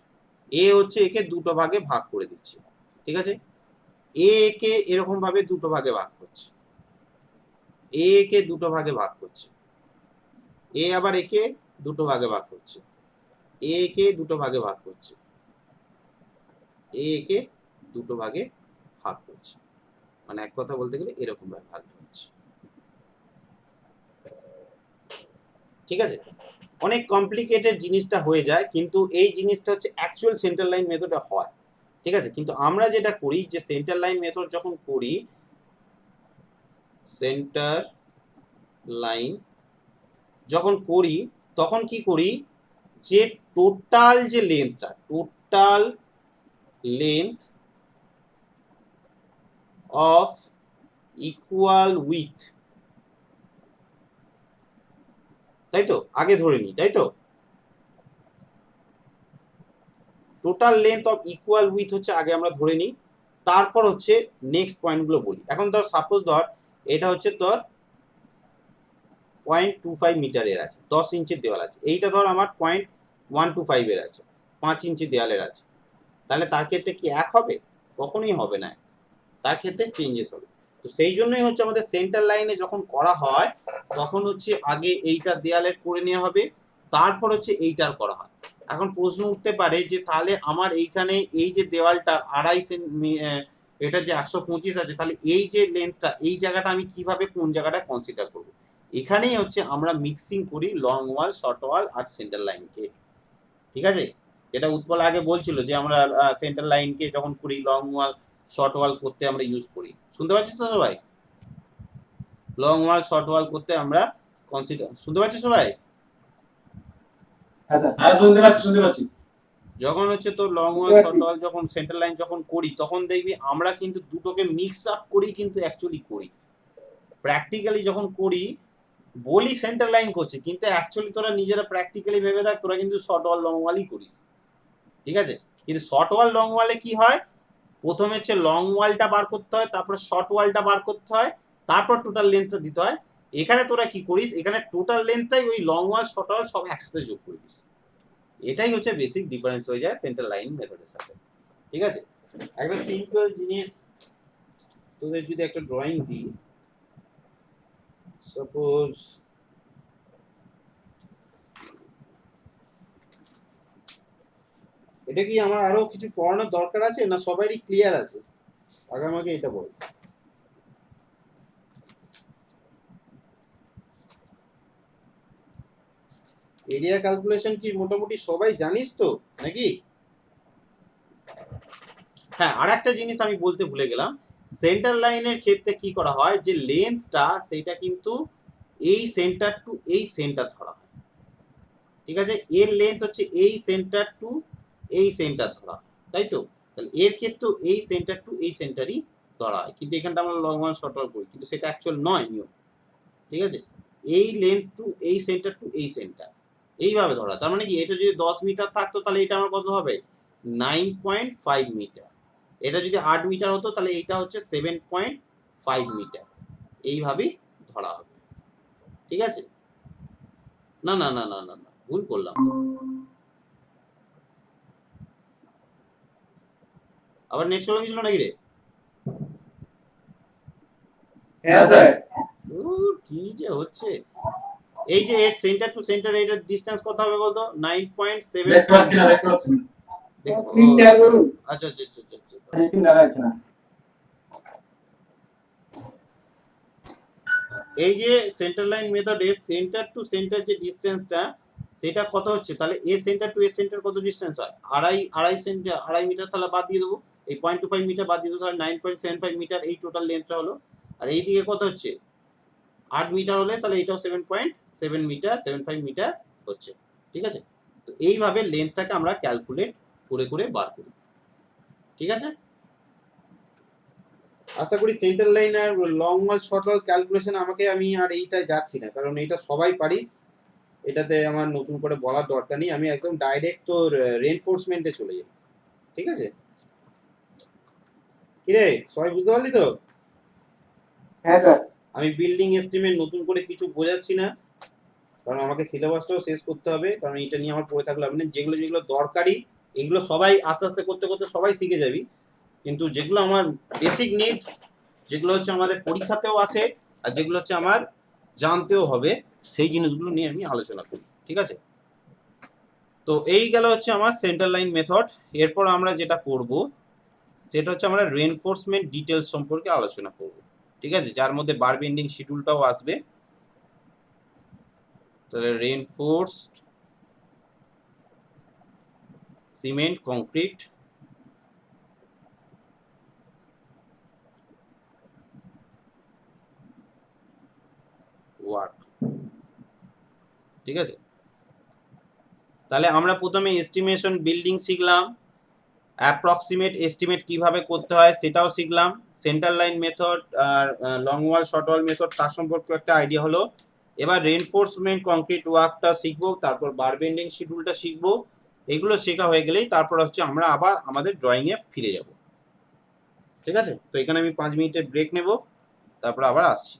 এ হচ্ছে একে দুটো ভাগে ভাগ করে দিচ্ছে। ঠিক আছে, এ কে এরকম ভাবে দুটো ভাগে ভাগ করছে, এ কে দুটো ভাগে ভাগ করছে, এ আবার একে দুটো ভাগে ভাগ করছে, এ কে দুটো ভাগে ভাগ করছে, এ কে দুটো ভাগে ভাগ করছে, মানে এক কথা বলতে গেলে এরকম ভাবে ভাগ হচ্ছে। ঠিক আছে, অনেক কমপ্লিকেটেড জিনিসটা হয়ে যায়, কিন্তু এই জিনিসটা হচ্ছে অ্যাকচুয়াল সেন্টার লাইন মেথডে হয়। ঠিক আছে, কিন্তু আমরা যেটা করি যে সেন্টার লাইন মেথড যখন করি, সেন্টার লাইন যখন করি তখন কি করি, যে টোটাল যে লেন্থটা, total length of equal with, তাই তো আগে ধরে নিই, তাই তো total length of equal with হচ্ছে আগে আমরা ধরে নিই, তারপর হচ্ছে নেক্সট পয়েন্টগুলো বলি। এখন ধর সাপোজ ধর এটা হচ্ছে তোর 0.25 মিটারের আছে, 10 ইঞ্চির দেওয়াল আছে, এইটা ধর আমার 0.125 এর আছে, 5 ইঞ্চি দেওয়ালের আছে, তাহলে তার ক্ষেত্রে কি এক হবে? কখনোই হবে না, তার ক্ষেত্রে চেঞ্জেস হবে। তো সেই জন্যই হচ্ছে আমাদের সেন্টার লাইনে যখন করা হয় তখন হচ্ছে আগে এইটা দেয়ালের করে নেওয়া হবে, তারপর হচ্ছে এইটার করা হয়। এখন প্রশ্ন উঠতে পারে যে তাহলে আমার এইখানে এই যে দেওয়ালটা 2.5 এটা যে 125 আছে, তাহলে এই যে লেন্থটা এই জায়গাটা আমি কিভাবে কোন জায়গাটা কনসিডার করব? এখানেই হচ্ছে আমরা মিক্সিং করি লং ওয়াল, শর্ট ওয়াল আর সেন্টার লাইনকে। ঠিক আছে, যেটা উৎপল আগে বলছিল যে আমরা সেন্টার লাইনকে যখন করি লং ওয়াল শর্ট ওয়াল করতে আমরা ইউজ করি। শুনতে পাচ্ছিস তো সবাই? লং ওয়াল শর্ট ওয়াল করতে আমরা কনসিডার, শুনতে পাচ্ছিস সবাই? হ্যাঁ শুনতে পাচ্ছি। যখন হচ্ছে তো লং ওয়াল শর্ট ওয়াল যখন সেন্টার লাইন যখন করি তখন দেখবি আমরা কিন্তু দুটোকে মিক্স আপ করি, কিন্তু অ্যাকচুয়ালি করি প্র্যাকটিক্যালি যখন করি বলি সেন্টার লাইন করছে, কিন্তু অ্যাকচুয়ালি তোরা নিজেরা প্র্যাকটিক্যালি ভেবে দেখ, তোরা কিন্তু শর্ট ওয়াল লং ওয়ালই করিস। ঠিক আছে, কিন্তু শর্ট ওয়াল লং ওয়ালে কি হয়, প্রথমে হচ্ছে লং ওয়ালটা বার করতে হয়, তারপরে শর্ট ওয়ালটা বার করতে হয়, তারপর টোটাল লেন্থটা দিতে হয়। এখানে তোরা কি করিস, এখানে টোটাল লেন্থটাই ওই লং ওয়াল শর্ট ওয়াল সব একসাথে যোগ করে দিস। এটাই হচ্ছে বেসিক ডিফারেন্স হয়ে যায় সেন্টার লাইন মেথডের সাথে। ঠিক আছে, একটা সিম্পল জিনিস তোদের যদি একটা ড্রয়িং দিই, সাপোজ এটা কি আমার আরো কিছু পড়ানোর দরকার আছে না সবারই ক্লিয়ার আছে? আগে আমাকে এটা বল। এরিয়া ক্যালকুলেশন কি মোটামুটি সবাই জানিস তো নাকি? হ্যাঁ, আর একটা জিনিস আমি বলতে ভুলে গেলাম, সেন্টার লাইনের ক্ষেত্রে কি করা হয় যে লেন্থটা সেইটা কিন্তু এই সেন্টার টু এই সেন্টার ধরা হয়, ঠিক আছে? এর লেন্থ হচ্ছে এই সেন্টার টু এই সেন্টার ধরা হয়, তাই তো? তাহলে এর ক্ষেত্রে এই সেন্টার টু এই সেন্টারই ধরা হয়, কিন্তু এখানটা আমরা লং ওয়ান শর্ট ওয়ান করি, কিন্তু সেটা অ্যাকচুয়াল নয় নিয়ম, ঠিক আছে? এই লেন্থ টু এই সেন্টার টু এই সেন্টার এইভাবে ধরা। তার মানে কি, এটা যদি 10 মিটার থাকতো তাহলে এটা আমার কত হবে? 9.5 মিটার। এটা যদি 8 মিটার হতো তাহলে এটা হচ্ছে 7.5 মিটার। এইভাবেই ধরা হবে, ঠিক আছে? না না না না না না, ভুল করলাম। আবার নেক্সট চলে গেছিল নাকি রে? হ্যাঁ স্যার। কি যে হচ্ছে, এই যে এর সেন্টার টু সেন্টার এটার ডিসটেন্স কত হবে বলতো? 9.7। দেখতে পাচ্ছি না, দেখতে পাচ্ছি না। আচ্ছা আচ্ছা আচ্ছা আচ্ছা আচ্ছা। স্ক্রিন দেখা যাচ্ছে না। এই যে সেন্টার লাইন মেথডে সেন্টার টু সেন্টার যে ডিসটেন্সটা সেটা কত হচ্ছে, তাহলে এর সেন্টার টু এর সেন্টার কত ডিসটেন্স হয়? আড়াই সেন্টার, 2.5 মিটার, তাহলে বাদ দিয়ে দেবো। এই 0.25 মিটার বাদ দিয়ে দেবো, তাহলে 9.75 মিটার এই টোটাল লেন্থটা হলো। আর এইদিকে কত হচ্ছে? 8 মিটার হলে তাহলে এটাও 7.7 মিটার, 75 মিটার হচ্ছে, ঠিক আছে? তো এইভাবে লেন্থটাকে আমরা ক্যালকুলেট করে করে বার করি, ঠিক আছে? আশা করি সেন্টার লাইন আর লং ওয়াল শর্ট ওয়াল ক্যালকুলেশন আমি আর এইটাই যাচ্ছি না, কারণ এটা সবাই পারিস, এটাতে আমার নতুন করে বলার দরকার নেই। আমি একদম ডাইরেক্ট তোর রেনফোর্সমেন্টে চলে যাই, ঠিক আছে? কিরে, সবাই বুঝতে পারলি তো? হ্যাঁ স্যার। আমি বিল্ডিং এস্টিমেট নতুন করে কিছু বোঝাচ্ছি না, কারণ আমাকে সিলেবাসটাও শেষ করতে হবে, কারণ এটা নিয়ে আমার পড়ে থাকলে হবে না। যেগুলো যেগুলো দরকারি এগুলো সবাই আস্তে আস্তে করতে করতে সবাই শিখে যাবি, কিন্তু যেগুলো আমার বেসিক নিডস, যেগুলো হচ্ছে আমাদের পরীক্ষাতেও আসে, আর যেগুলো হচ্ছে আমার জানতেও হবে, সেই জিনিসগুলো নিয়ে আমি আলোচনা করি, ঠিক আছে? তো এই গেল হচ্ছে আমার সেন্টার লাইন মেথড। এরপর আমরা যেটা করব সেটা হচ্ছে আমরা রেনফোর্সমেন্ট ডিটেলস সম্পর্কে আলোচনা করব, ঠিক আছে? যার মধ্যে বার বেন্ডিং শিডিউলটাও আসবে। তাহলে রেনফোর্সড সিমেন্ট কংক্রিট ওয়ার্ক, ঠিক আছে? তাহলে আমরা প্রথমে এস্টিমেশন বিল্ডিং শিখলাম, অ্যাপ্রক্সিমেট এস্টিমেট কিভাবে করতে হয় সেটাও শিখলাম, সেন্টার লাইন মেথড আর লং ওয়াল শর্ট ওয়াল মেথড তার সম্পর্কে একটা আইডিয়া হলো। এবার রেনফোর্সমেন্ট কংক্রিট ওয়ার্কটা শিখবো, তারপর বার বেন্ডিং শিডিউলটা শিখবো। এগুলো শেখা হয়ে গেলেই তারপর হচ্ছে আমরা আবার আমাদের ড্রয়িং এ ফিরে যাব, ঠিক আছে? তো এখানে আমি 5 মিনিটের ব্রেক নেব, তারপর আবার আসছি।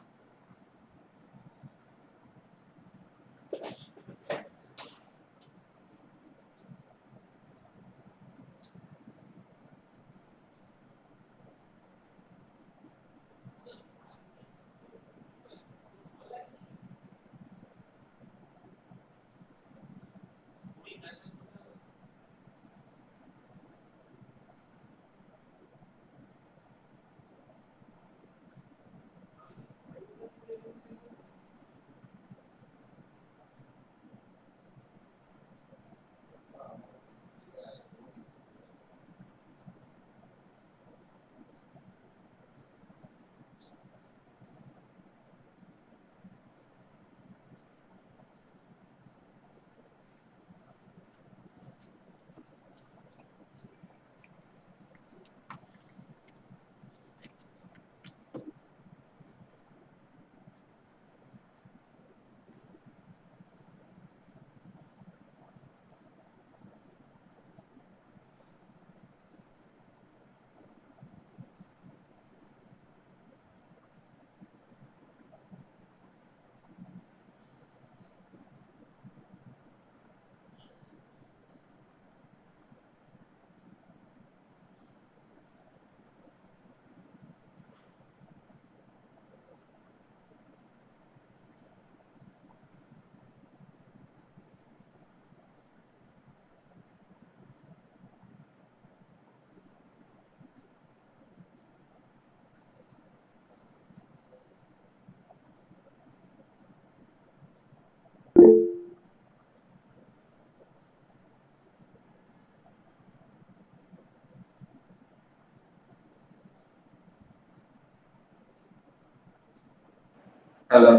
হ্যালো।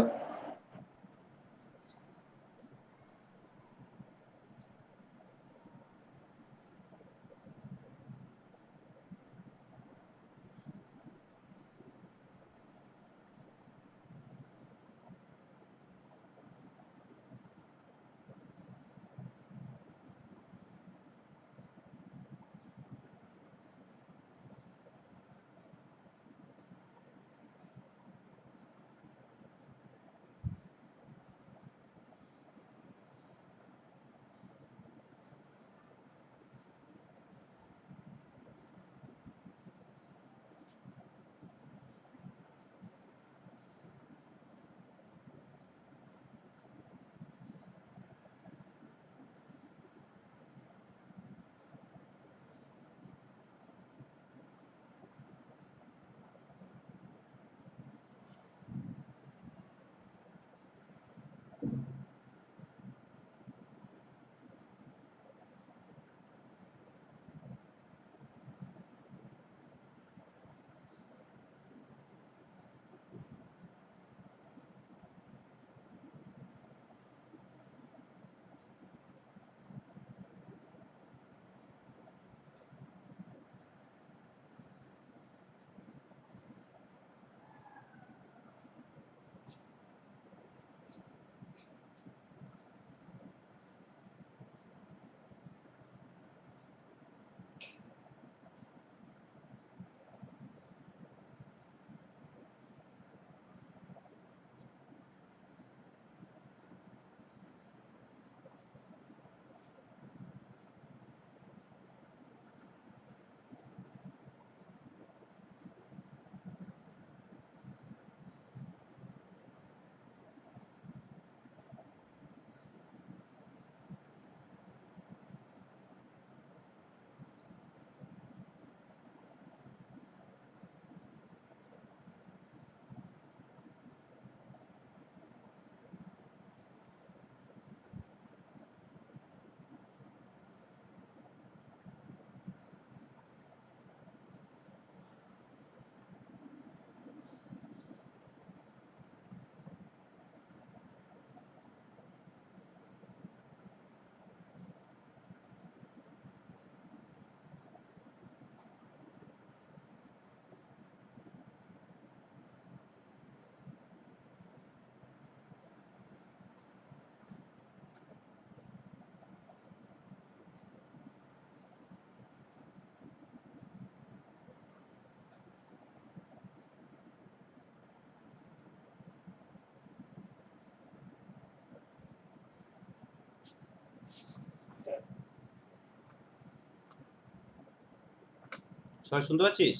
সবাই শুনতে পাচ্ছিস?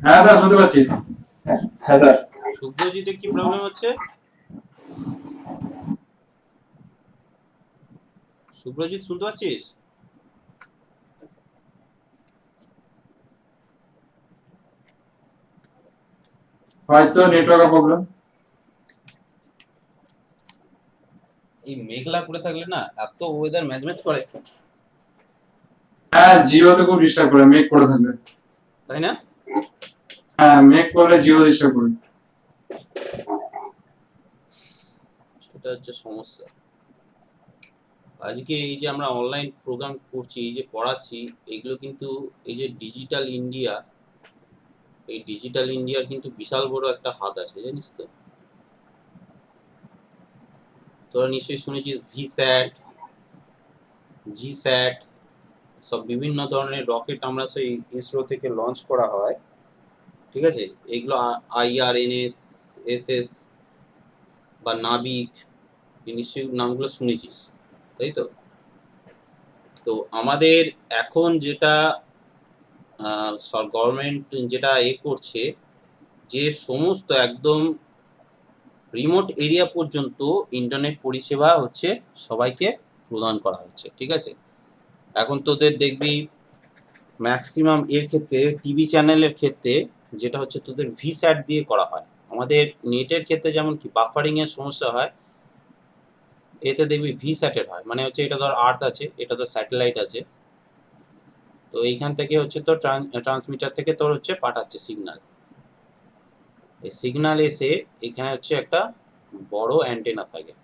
হ্যাঁ স্যার শুনতে পাচ্ছি। হ্যাঁ স্যার। শুভ্রজিতের কি প্রবলেম হচ্ছে? শুভ্রজিৎ শুনতে পাচ্ছিস? হয়তো নেটওয়ার্কের প্রবলেম। এই মেঘলা করে থাকলে না এত ওয়েদার ম্যাচ ম্যাচ করে, হ্যাঁ জিওতে খুব ডিস্টার্ব করে মেঘ করে থাকলে। তাই না? হ্যাঁ মেঘ করলে জিও ডিস্টার্ব করে। সেটা হচ্ছে সমস্যা। আজকে এই যে আমরা অনলাইন প্রোগ্রাম করছি, এই যে পড়াচ্ছি, এগুলো কিন্তু এই যে ডিজিটাল ইন্ডিয়া, এই ডিজিটাল ইন্ডিয়ার কিন্তু বিশাল বড় একটা হাত আছে, জানিস তো? তোরা নিশ্চয়ই শুনেছিস ভিস্যাট, জিস্যাট, সব বিভিন্ন ধরনের রকেট আমরা সেই ইসরো থেকে লঞ্চ করা হয়, ঠিক আছে? এগুলো IRNS, SS বা নাবিক, এই নিশ্চয়ই নামগুলো শুনেছিস, তাই তো? তো আমাদের এখন যেটা গভর্নমেন্ট যেটা করছে, যে সমস্ত একদম রিমোট এরিয়া পর্যন্ত ইন্টারনেট পরিষেবা হচ্ছে সবাইকে প্রদান করা হচ্ছে, ঠিক আছে? এখন তোদের দেখবি ম্যাক্সিমাম এর ক্ষেত্রে টিভি চ্যানেলের ক্ষেত্রে যেটা হচ্ছে তোদের ভিস্যাট দিয়ে করা হয়। আমাদের নেটের ক্ষেত্রে যেমন কি বাফারিং এর সমস্যা হয়, এতে দেখবি ভিস্যাটের হয়। মানে হচ্ছে এটা ধর আর্থ আছে, এটা তো স্যাটেলাইট আছে, তো এইখান থেকে হচ্ছে তোর ট্রান্সমিটার থেকে তোর হচ্ছে পাঠাচ্ছে সিগন্যাল। এই সিগন্যাল এসে এখানে হচ্ছে একটা বড় অ্যান্টেনা থাকে,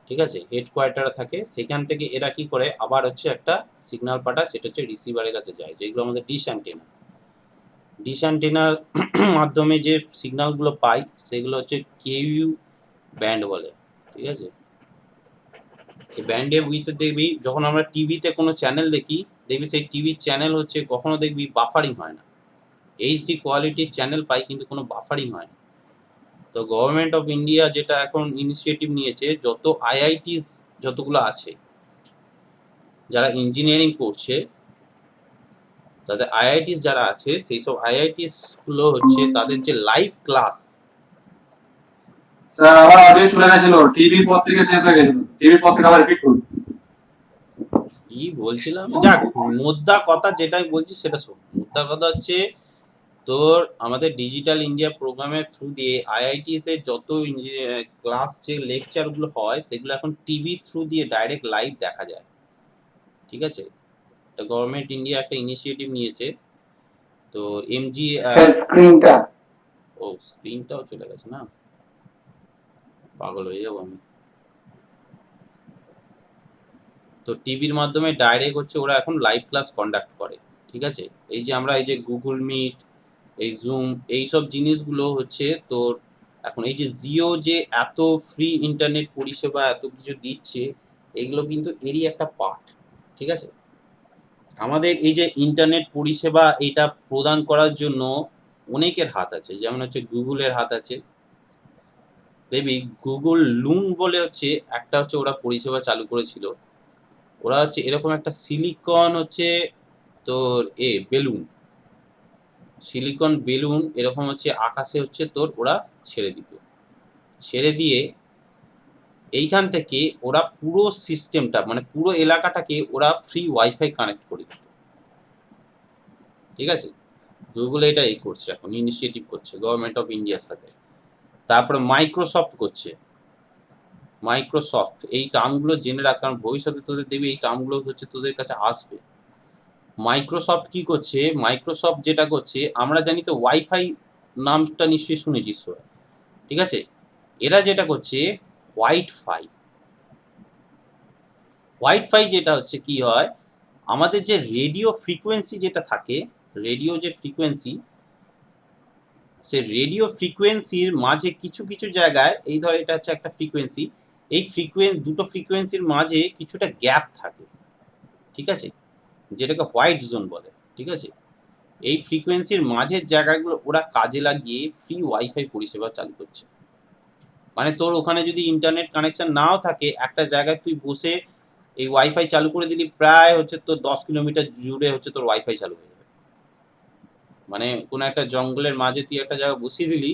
ঠিক আছে? হেডকোয়ার্টার থাকে, সেখান থেকে এরা কি করে আবার হচ্ছে একটা সিগন্যাল পাঠায়, সেটা হচ্ছে রিসিভারের কাছে যায়, যেগুলো আমাদের ডিশ অ্যান্টেনা। ডিশ অ্যান্টেনার মাধ্যমে যে সিগন্যালগুলো পাই সেগুলো হচ্ছে কেইউ ব্যান্ড বলে, ঠিক আছে? এই ব্যান্ডের উইথে দেখবি যখন আমরা টিভিতে কোনো চ্যানেল দেখি, দেখবি সেই টিভির চ্যানেল হচ্ছে কখনো দেখবি বাফারিং হয় না, এইচডি কোয়ালিটির চ্যানেল পাই কিন্তু কোনো বাফারিং হয় না। তো গভর্নমেন্ট অফ ইন্ডিয়া যেটা এখন ইনিশিয়েটিভ নিয়েছে, যত আইআইটিস যতগুলো আছে যারা ইঞ্জিনিয়ারিং করছে, তাদের আইআইটিস যারা আছে সেই সব আইআইটিস গুলো হচ্ছে তাদের যে লাইভ ক্লাস। স্যার আমার অডিও চলে গেছিল, টিভি পত্রিকা শেষ হয়ে গেছিল, টিভি পত্রিকা আবার রিপিট করুন। কি বলছিলাম, যাক মোদ্দা কথা যেটা আমি বলছি সেটা শোন। মোদ্দা কথা হচ্ছে তোর আমাদের ডিজিটাল ইন্ডিয়া প্রোগ্রামের থ্রু দিয়ে আইআইটিএস এর যত ক্লাস যে লেকচার গুলো হয় সেগুলো এখন টিভি থ্রু দিয়ে ডাইরেক্ট লাইভ দেখা যায়, ঠিক আছে? গভর্নমেন্ট ইন্ডিয়া একটা ইনিশিয়েটিভ নিয়েছে। তো এমজি স্যার স্ক্রিনটা। ও স্ক্রিনটাও চলে গেছে না, পাগল হয়ে যাবো আমি। তো টিভির মাধ্যমে ডাইরেক্ট হচ্ছে ওরা এখন লাইভ ক্লাস কন্ডাক্ট করে, ঠিক আছে? এই যে আমরা এই যে গুগল মিট, এই জুম, এইসব জিনিসগুলো হচ্ছে তোর এখন এই যে জিও যে এত ফ্রি ইন্টারনেট পরিষেবা এত কিছু দিচ্ছে, এগুলো কিন্তু এরই একটা পার্ট, ঠিক আছে? আমাদের এই যে ইন্টারনেট পরিষেবা এটা প্রদান করার জন্য অনেকের হাত আছে, যেমন হচ্ছে গুগলের হাত আছে। দেখবি গুগল লুম বলে হচ্ছে একটা হচ্ছে ওরা পরিষেবা চালু করেছিল। ওরা হচ্ছে এরকম একটা সিলিকন হচ্ছে তোর বেলুন, সিলিকন বেলুন এরকম হচ্ছে আকাশে হচ্ছে তোর ওরা ছেড়ে দিত, ছেড়ে দিয়ে এইখান থেকে ওরা পুরো সিস্টেমটা মানে পুরো এলাকাটাকে ওরা ফ্রি ওয়াইফাই কানেক্ট করে দিত, ঠিক আছে? গুগল এটা করছে, এখন ইনিশিয়েটিভ করছে গভর্নমেন্ট অফ ইন্ডিয়ার সাথে। তারপরে মাইক্রোসফট করছে। মাইক্রোসফট এই টার্মগুলো জেনে রাখ, কারণ ভবিষ্যতে তোদের দেখবি এই টার্মগুলো হচ্ছে তোদের কাছে আসবে। মাইক্রোসফট কি করছে, মাইক্রোসফট যেটা করছে আমরা জানি তো ওয়াইফাই নামটা নিশ্চয়ই শুনেছিস তোরা, ঠিক আছে? এরা যেটা করছে হোয়াইট ফাই। হোয়াইট ফাই যেটা হচ্ছে কি হয়, আমাদের যে রেডিও ফ্রিকোয়েন্সি যেটা থাকে, রেডিও যে ফ্রিকোয়েন্সি, সে রেডিও ফ্রিকোয়েন্সির মাঝে কিছু কিছু জায়গায় এই ধর এটা হচ্ছে একটা ফ্রিকোয়েন্সি, এই দুটো ফ্রিকোয়েন্সির মাঝে কিছুটা গ্যাপ থাকে, ঠিক আছে? যেটাকে হোয়াইট জোন বলে, ঠিক আছে? এই ফ্রিকোয়েন্সির মাঝের জায়গাগুলো ওরা কাজে লাগিয়ে ফ্রি ওয়াইফাই পরিষেবা চালু করছে। মানে তোর ওখানে যদি ইন্টারনেট কানেকশন নাও থাকে, একটা জায়গায় তুই বসে এই ওয়াইফাই চালু করে দিলি প্রায় হচ্ছে তোর 10 কিলোমিটার জুড়ে হচ্ছে তোর ওয়াইফাই চালু হয়ে যাবে। মানে কোনো একটা জঙ্গলের মাঝে তুই একটা জায়গা বসিয়ে দিলি,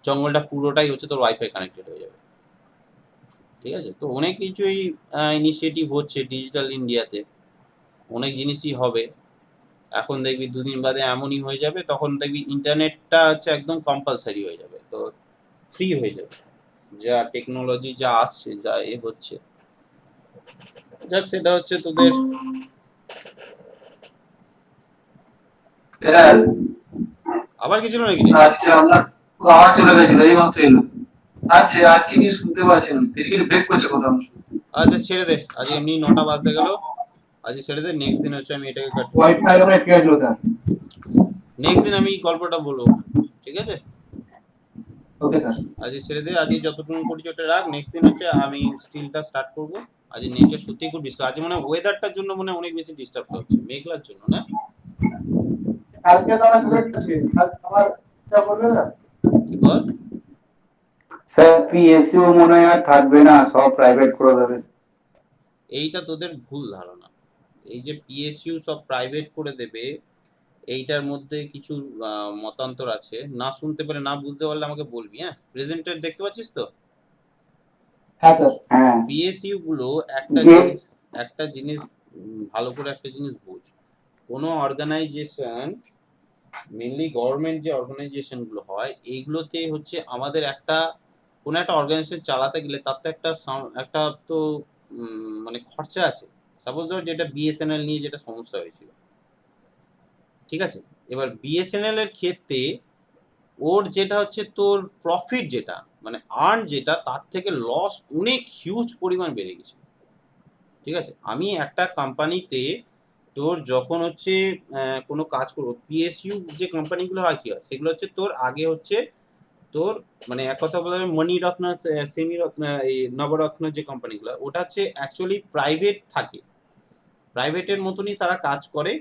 জঙ্গলটা পুরোটাই হচ্ছে তোর ওয়াইফাই কানেক্টেড হয়ে যাবে। ঠিক আছে, তো অনেক কিছুই ইনিশিয়েটিভ হচ্ছে ডিজিটাল ইন্ডিয়াতে, অনেক জিনিসই হবে। এখন দেখবি দুদিন বাদে এমনই হয়ে যাবে, তখন দেখবি ইন্টারনেটটা হচ্ছে একদম কম্পালসারি হয়ে যাবে, তো ফ্রি হয়ে যাবে। যা টেকনোলজি যা আসছে, যা হচ্ছে, যাক সেটা হচ্ছে তোদের। হ্যাঁ, আবার কিছু না নাকি রে? আজকে আপনার আওয়াজ চলে গেছিল, এই মাত্র এলো। আচ্ছা, আজকে কি শুনতে পাচ্ছেন? ফিজিক্যালি ব্রেক করছে কথা আমার। আচ্ছা ছেড়ে দে, আজকে এমনি 9টা বাজতে গেল, আজকে ছেড়ে দে। নেক্সট দিন হচ্ছে আমি এটাকে কাট, ওয়াইফাই ওখানে কি হয়েছিল স্যার? নেক্সট দিন আমি গল্পটা বলবো, ঠিক আছে? Okay sir. আজকে ছেড়ে দে, আজকে যতটুকু করছি ওটা রাখ। নেক্সট দিন হচ্ছে আমি স্টিলটা স্টার্ট করবো। আজ নেটে সত্যি খুব ডিস্টার্ব, আজ মনে হয় ওয়েদারটার জন্য মনে হয় অনেক বেশি ডিস্টার্ব হচ্ছে, মেঘলার জন্য না? কালকে তো আমার সিলেক্ট আছে, কাল আমার এটা বলবে না কি বল? স্যার, পিএসইউ মনে হয় আর থাকবে না, সব প্রাইভেট করে দেবে। এইটা তোদের ভুল ধারণা। এই যে পিএসইউ সব প্রাইভেট করে দেবে, এইটার মধ্যে কিছু মতান্তর আছে। না শুনতে পারে, না বুঝতে পারলে আমাকে বলবি, হ্যাঁ? প্রেজেন্টার দেখতে পাচ্ছিস তো? হ্যাঁ স্যার। হ্যাঁ। পিএসইউ গুলো একটা যে জিনিস, একটা জিনিস ভালো করে একটা জিনিস বুঝ। কোনো অর্গানাইজেশন, মেনলি গভর্নমেন্ট যে অর্গানাইজেশন গুলো হয়, এইগুলোতে হচ্ছে আমাদের একটা কোনো একটা অর্গানাইজেশন চালাতে গেলে তার তো একটা তো মানে খরচা আছে। সাপোজ ধর যেটা বিএসএনএল নিয়ে যেটা সমস্যা হয়েছিল, ঠিক আছে? এবার বিএসএনএল এর ক্ষেত্রে ওর যেটা হচ্ছে তোর প্রফিট, যেটা মানে আর্ন, যেটা তার থেকে লস অনেক হিউজ পরিমাণ বেড়ে গেছে। ঠিক আছে, আমি একটা কোম্পানিতে তোর যখন হচ্ছে কোনো কাজ করবো, পিএসইউ যে কোম্পানিগুলো হয় কি হয়, সেগুলো হচ্ছে তোর আগে হচ্ছে তোর মানে এক কথা বলে মণিরত্ন, সেমিরত্ন, এই নবরত্ন যে কোম্পানিগুলো, ওটা হচ্ছে অ্যাকচুয়ালি প্রাইভেট থাকে, প্রাইভেটের মতনই তারা কাজ করে,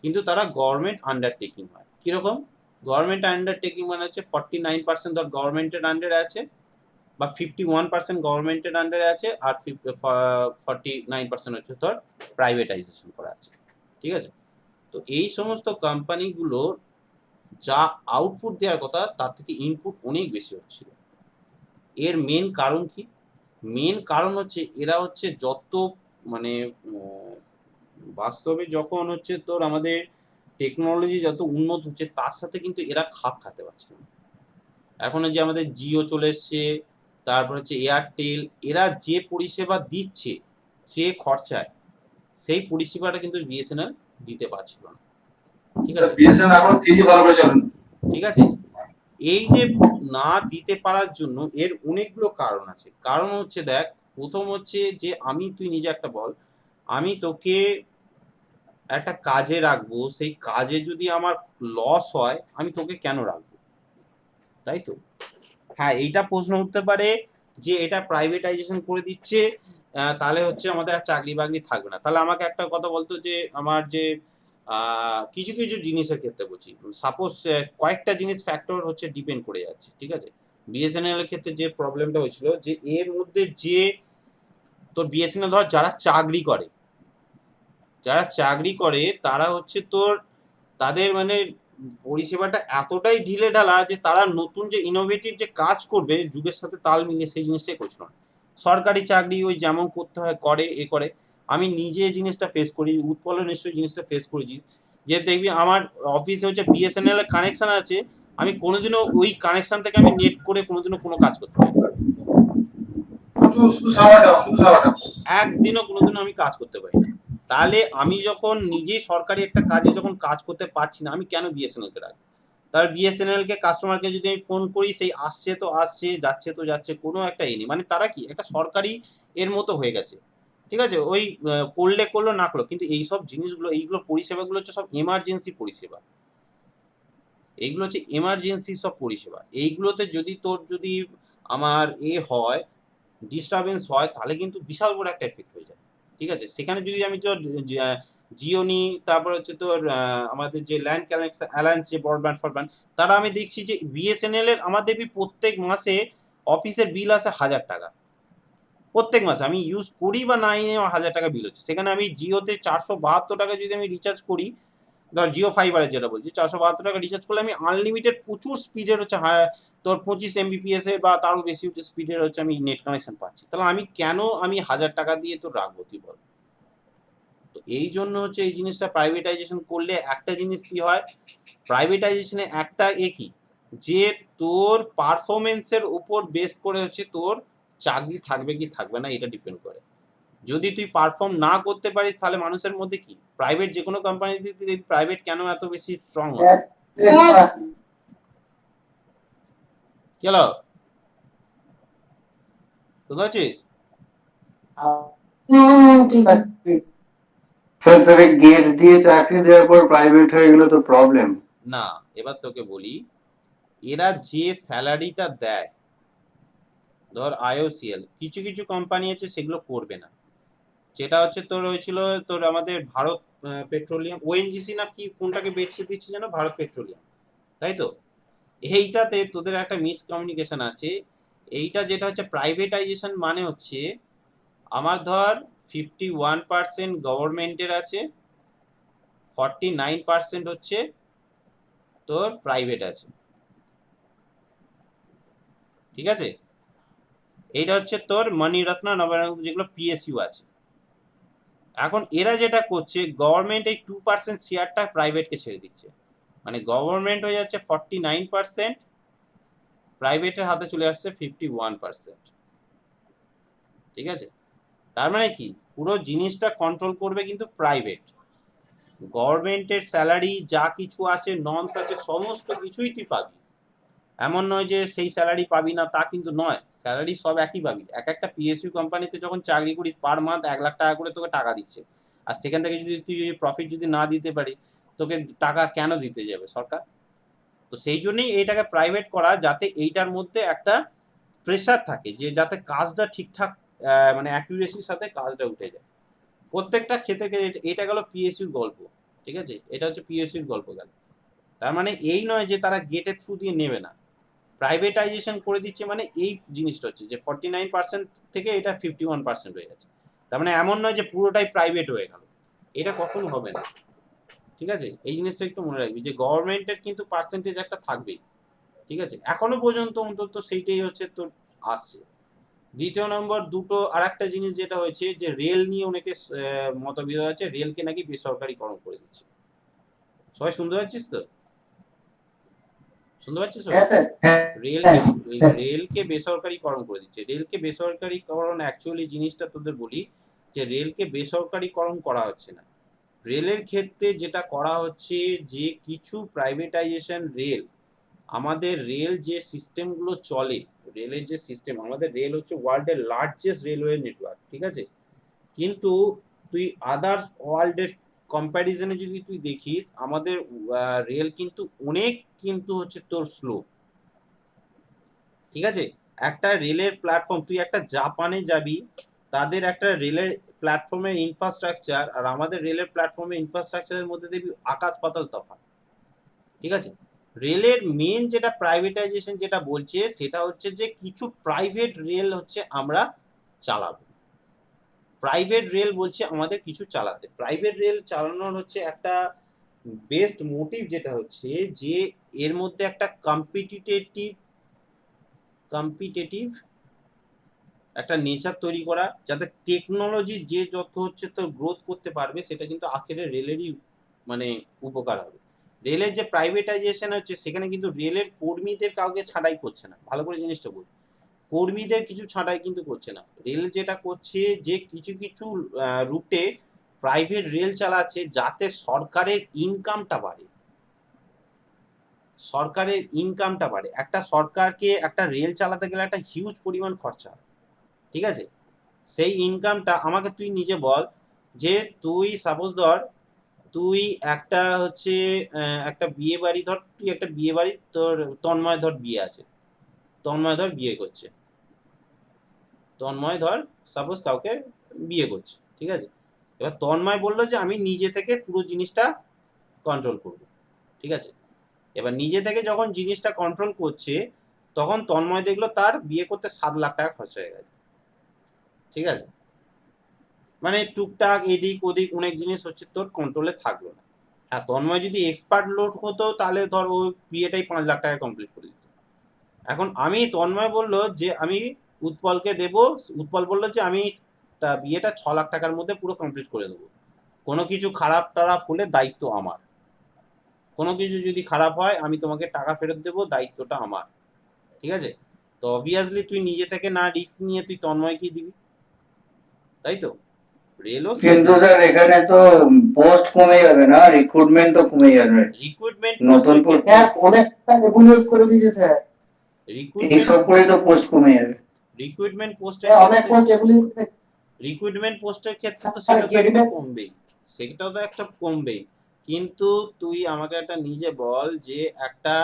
কিন্তু তারা গভর্নমেন্ট আন্ডারটেকিং হয়। কিরকম গভর্নমেন্ট আন্ডারটেকিং? মানে হচ্ছে 49% ধর গভর্নমেন্টের আন্ডারে আছে, বা 51% গভর্নমেন্টের আন্ডারে আছে, আর 49% হচ্ছে তোর প্রাইভেটাইজেশন করা আছে। ঠিক আছে, তো এই সমস্ত কোম্পানিগুলো যা আউটপুট দেওয়ার কথা তার থেকে ইনপুট অনেক বেশি হচ্ছিল। এর মেন কারণ কি? মেন কারণ হচ্ছে এরা হচ্ছে যত মানে বাস্তবে যখন হচ্ছে তোর আমাদের টেকনোলজি যত উন্নত হচ্ছে, তার সাথে কিন্তু এরা খাপ খাতে পারছে না। এখন যে আমাদের জিও চলে এসছে, তারপর হচ্ছে এয়ারটেল, এরা যে পরিষেবা দিচ্ছে যে খরচায়, সেই পরিষেবাটা কিন্তু বিএসএনএল দিতে পারছিল না। ঠিক আছে, বিএসএনএল এখন 3G ভালো করে চলে। ঠিক আছে, এই যে না দিতে পারার জন্য এর অনেকগুলো কারণ আছে। কারণ হচ্ছে দেখ, প্রথম হচ্ছে যে তুই নিজে একটা বল, আমি তোকে একটা কাজে রাখবো, সেই কাজে যদি আমার লস হয়, আমি তোকে কেন রাখবো? তাই তো? হ্যাঁ, এইটা প্রশ্ন উঠতে পারে যে এটা প্রাইভেটাইজেশন করে দিচ্ছে, তাহলে হচ্ছে আমাদের আর চাকরি বাকরি থাকবে না। তাহলে আমাকে একটা কথা বলতো, যে আমার যে কিছু কিছু জিনিসের ক্ষেত্রে বলছি, সাপোজ কয়েকটা জিনিস ফ্যাক্টর হচ্ছে ডিপেন্ড করে যাচ্ছে। ঠিক আছে, বিএসএনএল এর ক্ষেত্রে যে প্রবলেমটা হয়েছিল, যে এর মধ্যে যে তোর বিএসএনএল ধর যারা চাকরি করে, তারা হচ্ছে তোর তাদের মানে পরিষেবাটা এতটাই ঢিলে ঢালা যে তারা নতুন যে ইনোভেটিভ যে কাজ করবে যুগের সাথে তাল মিলিয়ে, সেই জিনিসটাই করছিল না। সরকারি চাকরি ওই যেমন করতে হয় করে, করে। আমি নিজে এই জিনিসটা ফেস করি, উৎপলে নিশ্চয়ই জিনিসটা ফেস করেছিস, যে দেখবি আমার অফিসে হচ্ছে বিএসএনএল এর কানেকশন আছে, আমি কোনোদিনও ওই কানেকশন থেকে আমি নেট করে কোনোদিনও কোনো কাজ করতে পারি না। একদিনও কোনোদিনও আমি কাজ করতে পারি না। তাহলে আমি যখন নিজেই সরকারি একটা কাজে যখন কাজ করতে পারছি না, আমি কেন বিএসএনএল কে রাখবো? তার বিএসএনএল কে কাস্টমারকে যদি আমি ফোন করি, সেই আসছে তো আসছে, যাচ্ছে তো যাচ্ছে, কোনো একটা নেই। মানে তারা কি একটা সরকারি এর মতো হয়ে গেছে। ঠিক আছে, ওই করলে করলো, না করলো, কিন্তু এইসব জিনিসগুলো, এইগুলো পরিষেবাগুলো হচ্ছে সব এমার্জেন্সি পরিষেবা। এইগুলো হচ্ছে এমার্জেন্সি সব পরিষেবা। এইগুলোতে যদি তোর যদি আমার হয়, ডিস্টারবেন্স হয়, তাহলে কিন্তু বিশাল বড় একটা এফেক্ট হয়ে যায়। ঠিক আছে, সেখানে যদি আমি তোর জিও নিই, তারপর হচ্ছে তোর আমাদের যে ল্যান্ড কানেকশন অ্যালায়েন্স, যে ব্রডব্যান্ড ফরব্যান্ড, তারা আমি দেখছি যে বিএসএনএল এর আমার দেখবি প্রত্যেক মাসে অফিসের বিল আসে 1000 টাকা। প্রত্যেক মাসে আমি ইউজ করি বা নাই আমার 1000 টাকা বিল হচ্ছে। সেখানে আমি জিওতে 472 টাকা যদি আমি রিচার্জ করি, ধর জিও ফাইবারের যেটা বলছি, 472 টাকা রিচার্জ করলে আমি আনলিমিটেড প্রচুর স্পিডের হচ্ছে তোর 25 এমবিপিএস এর বা তারও বেশি হচ্ছে স্পিডের হচ্ছে আমি নেট কানেকশন পাচ্ছি। তাহলে আমি কেন আমি 1000 টাকা দিয়ে তো রাখবো তুই বল? তো এই জন্য হচ্ছে এই জিনিসটা প্রাইভেটাইজেশন করলে একটা জিনিস কি হয়, প্রাইভেটাইজেশনে একটা কি, যে তোর পারফরমেন্সের উপর বেস করে হচ্ছে তোর চাকরি থাকবে কি থাকবে না এটা ডিপেন্ড করে। যদি তুই পারফর্ম না করতে পারিস তাহলে মানুষের মধ্যে কি, প্রাইভেট যে কোনো কোম্পানিতে প্রাইভেট কেন এত বেশি স্ট্রং হয়? কি হলো, বুঝতে পারছিস? স্যার তবে গেট দিয়ে চাকরি দেওয়ার পর প্রাইভেট হয়ে গেলে তো প্রবলেম। না, এবার তোকে বলি, এরা যে স্যালারিটা দেয়, ধর আইওসিএল, কিছু কিছু কোম্পানি আছে সেগুলো করবে না, যেটা হচ্ছে তোর হয়েছিল তোর আমাদের ভারত পেট্রোলিয়াম, ওএনজিসি না কি কোনটাকে বেছে দিচ্ছে যেন, ভারত পেট্রোলিয়াম, তাই তো? এইটাতে তোদের একটা মিসকমিউনিকেশন আছে। এইটা যেটা হচ্ছে প্রাইভেটাইজেশন মানে হচ্ছে আমার ধর 51% গভর্নমেন্টের আছে, 49% হচ্ছে তোর প্রাইভেট আছে, ঠিক আছে? এইটা হচ্ছে তোর মণিরত্ন নবরত্ন যেগুলো পিএসইউ আছে। এখন এরা যেটা করছে, গভর্নমেন্ট এই 2% শেয়ারটা প্রাইভেটকে ছেড়ে দিচ্ছে, মানে গভর্নমেন্ট হয়ে যাচ্ছে 49%, প্রাইভেটের হাতে চলে আসছে 51%, ঠিক আছে? তার মানে কি, পুরো জিনিসটা কন্ট্রোল করবে কিন্তু প্রাইভেট। গভর্নমেন্টের স্যালারি যা কিছু আছে, নর্মস আছে, সমস্ত কিছুই তুই পাবি। এমন নয় যে সেই স্যালারি পাবি না, তা কিন্তু নয়, স্যালারি সব একই পাবি। এক একটা পিএসইউ কোম্পানিতে যখন চাকরি করিস পার মান্থ 1 লাখ টাকা করে তোকে টাকা দিচ্ছে, আর সেখান থেকে যদি তুই প্রফিট যদি না দিতে পারিস, তোকে টাকা কেন দিতে যাবে সরকার? তো সেই জন্যই এইটাকে প্রাইভেট করা, যাতে এইটার মধ্যে একটা প্রেসার থাকে, যে যাতে কাজটা ঠিকঠাক মানে অ্যাকুরেসির সাথে কাজটা উঠে যায় প্রত্যেকটা ক্ষেত্রে। এটা গেল পিএসইউর গল্প, ঠিক আছে? এটা হচ্ছে পিএসইউর গল্প গেল। তার মানে এই নয় যে তারা গেটের থ্রু দিয়ে নেবে না, প্রাইভেটাইজেশন করে দিচ্ছে মানে এই জিনিসটা হচ্ছে যে 49% থেকে এটা 51% হয়ে যাচ্ছে। তার মানে এমন নয় যে পুরোটাই প্রাইভেট হয়ে গেল, এটা কখনো হবে না, ঠিক আছে? এই জিনিসটা একটু মনে রাখবি যে গভর্নমেন্টের কিন্তু পার্সেন্টেজ একটা থাকবেই, ঠিক আছে? এখনো পর্যন্ত অন্তত সেইটাই হচ্ছে তোর আসছে। দ্বিতীয় নম্বর দুটো আর একটা জিনিস যেটা হয়েছে, যে রেল নিয়ে অনেকে মতবিরোধ আছে, রেলকে নাকি বেসরকারিকরণ করে দিচ্ছে। সবাই শুনতে পাচ্ছিস তো? শুনতে পাচ্ছিস সবাই? রেলকে রেলকে বেসরকারিকরণ করে দিচ্ছে। রেলকে বেসরকারিকরণ অ্যাকচুয়ালি জিনিসটা তোদের বলি, যে রেলকে বেসরকারিকরণ করা হচ্ছে না। রেলের ক্ষেত্রে যেটা করা হচ্ছে, যে কিছু প্রাইভেটাইজেশন রেল, আমাদের রেল যে সিস্টেমগুলো চলে, রেলের যে সিস্টেম, আমাদের রেল হচ্ছে ওয়ার্ল্ডের লার্জেস্ট রেলওয়ে নেটওয়ার্ক, ঠিক আছে? কিন্তু তুই আদার্স ওয়ার্ল্ডের কম্প্যারিজনে যদি তুই দেখিস, আমাদের রেল কিন্তু অনেক কিন্তু হচ্ছে তোর স্লো, ঠিক আছে? একটা রেলের প্ল্যাটফর্ম, তুই একটা জাপানে যাবি, তাদের একটা রেলের প্ল্যাটফর্মের ইনফ্রাস্ট্রাকচার আর আমাদের রেলের প্ল্যাটফর্মের ইনফ্রাস্ট্রাকচারের মধ্যে দেখবি আকাশ পাতাল তফাৎ, ঠিক আছে? রেলের মেন যেটা প্রাইভেটাইজেশন যেটা বলছে, সেটা হচ্ছে যে কিছু প্রাইভেট রেল হচ্ছে আমরা চালাবো। প্রাইভেট রেল বলছে আমাদের কিছু চালাতে, প্রাইভেট রেল চালানোর হচ্ছে একটা বেস্ট মোটিভ যেটা হচ্ছে, যে এর মধ্যে একটা কম্পিটিটিভ একটা নেচার তৈরি করা, যাতে টেকনোলজি যে যত হচ্ছে তো গ্রোথ করতে পারবে, সেটা কিন্তু আখেরে রেলেরই মানে উপকার হবে। রেলের যে প্রাইভেটাইজেশন হচ্ছে, সেখানে কিন্তু রেলের কর্মীদের কাউকে ছাঁটাই করছে না, ভালো করে জিনিসটা বল, কর্মীদের কিছু ছাঁটাই কিন্তু করছে না। রেল যেটা করছে, যে কিছু কিছু রুটে প্রাইভেট রেল চালাচ্ছে যাতে সরকারের ইনকামটা বাড়ে, সরকারের ইনকামটা বাড়ে। একটা সরকারকে একটা রেল চালাতে গেলে একটা হিউজ পরিমাণ খরচা হয়, ঠিক আছে? সেই ইনকামটা আমাকে তুই নিজে বল, যে তুই সাপোজ ধর তুই একটা হচ্ছে একটা বিয়ে বাড়ি ধর, তুই একটা বিয়ে বাড়ি, তোর তন্ময় ধর বিয়ে আছে, তন্ময় ধর বিয়ে করছে, তন্ময় ধর সাপোজ কাউকে বিয়ে করছে, ঠিক আছে? এবার তন্ময় বললো যে আমি নিজে থেকে পুরো জিনিসটা কন্ট্রোল করব, ঠিক আছে? এবার নিজে থেকে যখন জিনিসটা কন্ট্রোল করছে, তখন তন্ময় দেখলো তার বিয়ে করতে 7 লাখ টাকা খরচা হয়ে গেছে, ঠিক আছে, মানে টুকটাক এদিক ওদিক অনেক জিনিস হচ্ছে তোর কন্ট্রোলে থাকলো না। হ্যাঁ, তন্ময় যদি এক্সপার্ট লোড হতো তাহলে ধর ও বিয়েটাই 5 লাখ টাকা কমপ্লিট করে দিত। এখন আমি তন্ময় বললো যে আমি উৎপলকে দেব, উৎপল বললো যে আমি বিয়েটা 6 লাখ টাকার মধ্যে পুরো কমপ্লিট করে দেবো, কোনো কিছু খারাপ টারাপ হলে দায়িত্ব আমার, কোনো কিছু যদি খারাপ হয় আমি তোমাকে টাকা ফেরত দেবো, দায়িত্বটা আমার। ঠিক আছে, তো অবভিয়াসলি তুই নিজে থেকে না রিস্ক নিয়ে তুই তন্ময়কে দিবি, তাই তো? রেলও কিন্তু স্যার এখানে তো পোস্ট কমে যাবে না, রিক্রুটমেন্ট তো কমে যাবে। রিক্রুটমেন্ট নতুন পোস্টের post- হ্যাঁ অনেকটা রেগুলারাইজ করে দিয়েছে স্যার। এইসব করে তো পোস্ট কমে যাবে। রিক্রুটমেন্ট পোস্টের হ্যাঁ, অনেক ক্ষেত্রে, পোস্ট রেগুলারাইজ রিক্রুটমেন্ট পোস্টের ক্ষেত্রে তো স্যার সেটা তো একটা গেটে কমবেই, সেটাও তো একটা কমবেই। কিন্তু তুই আমাকে একটা নিজে বল যে একটা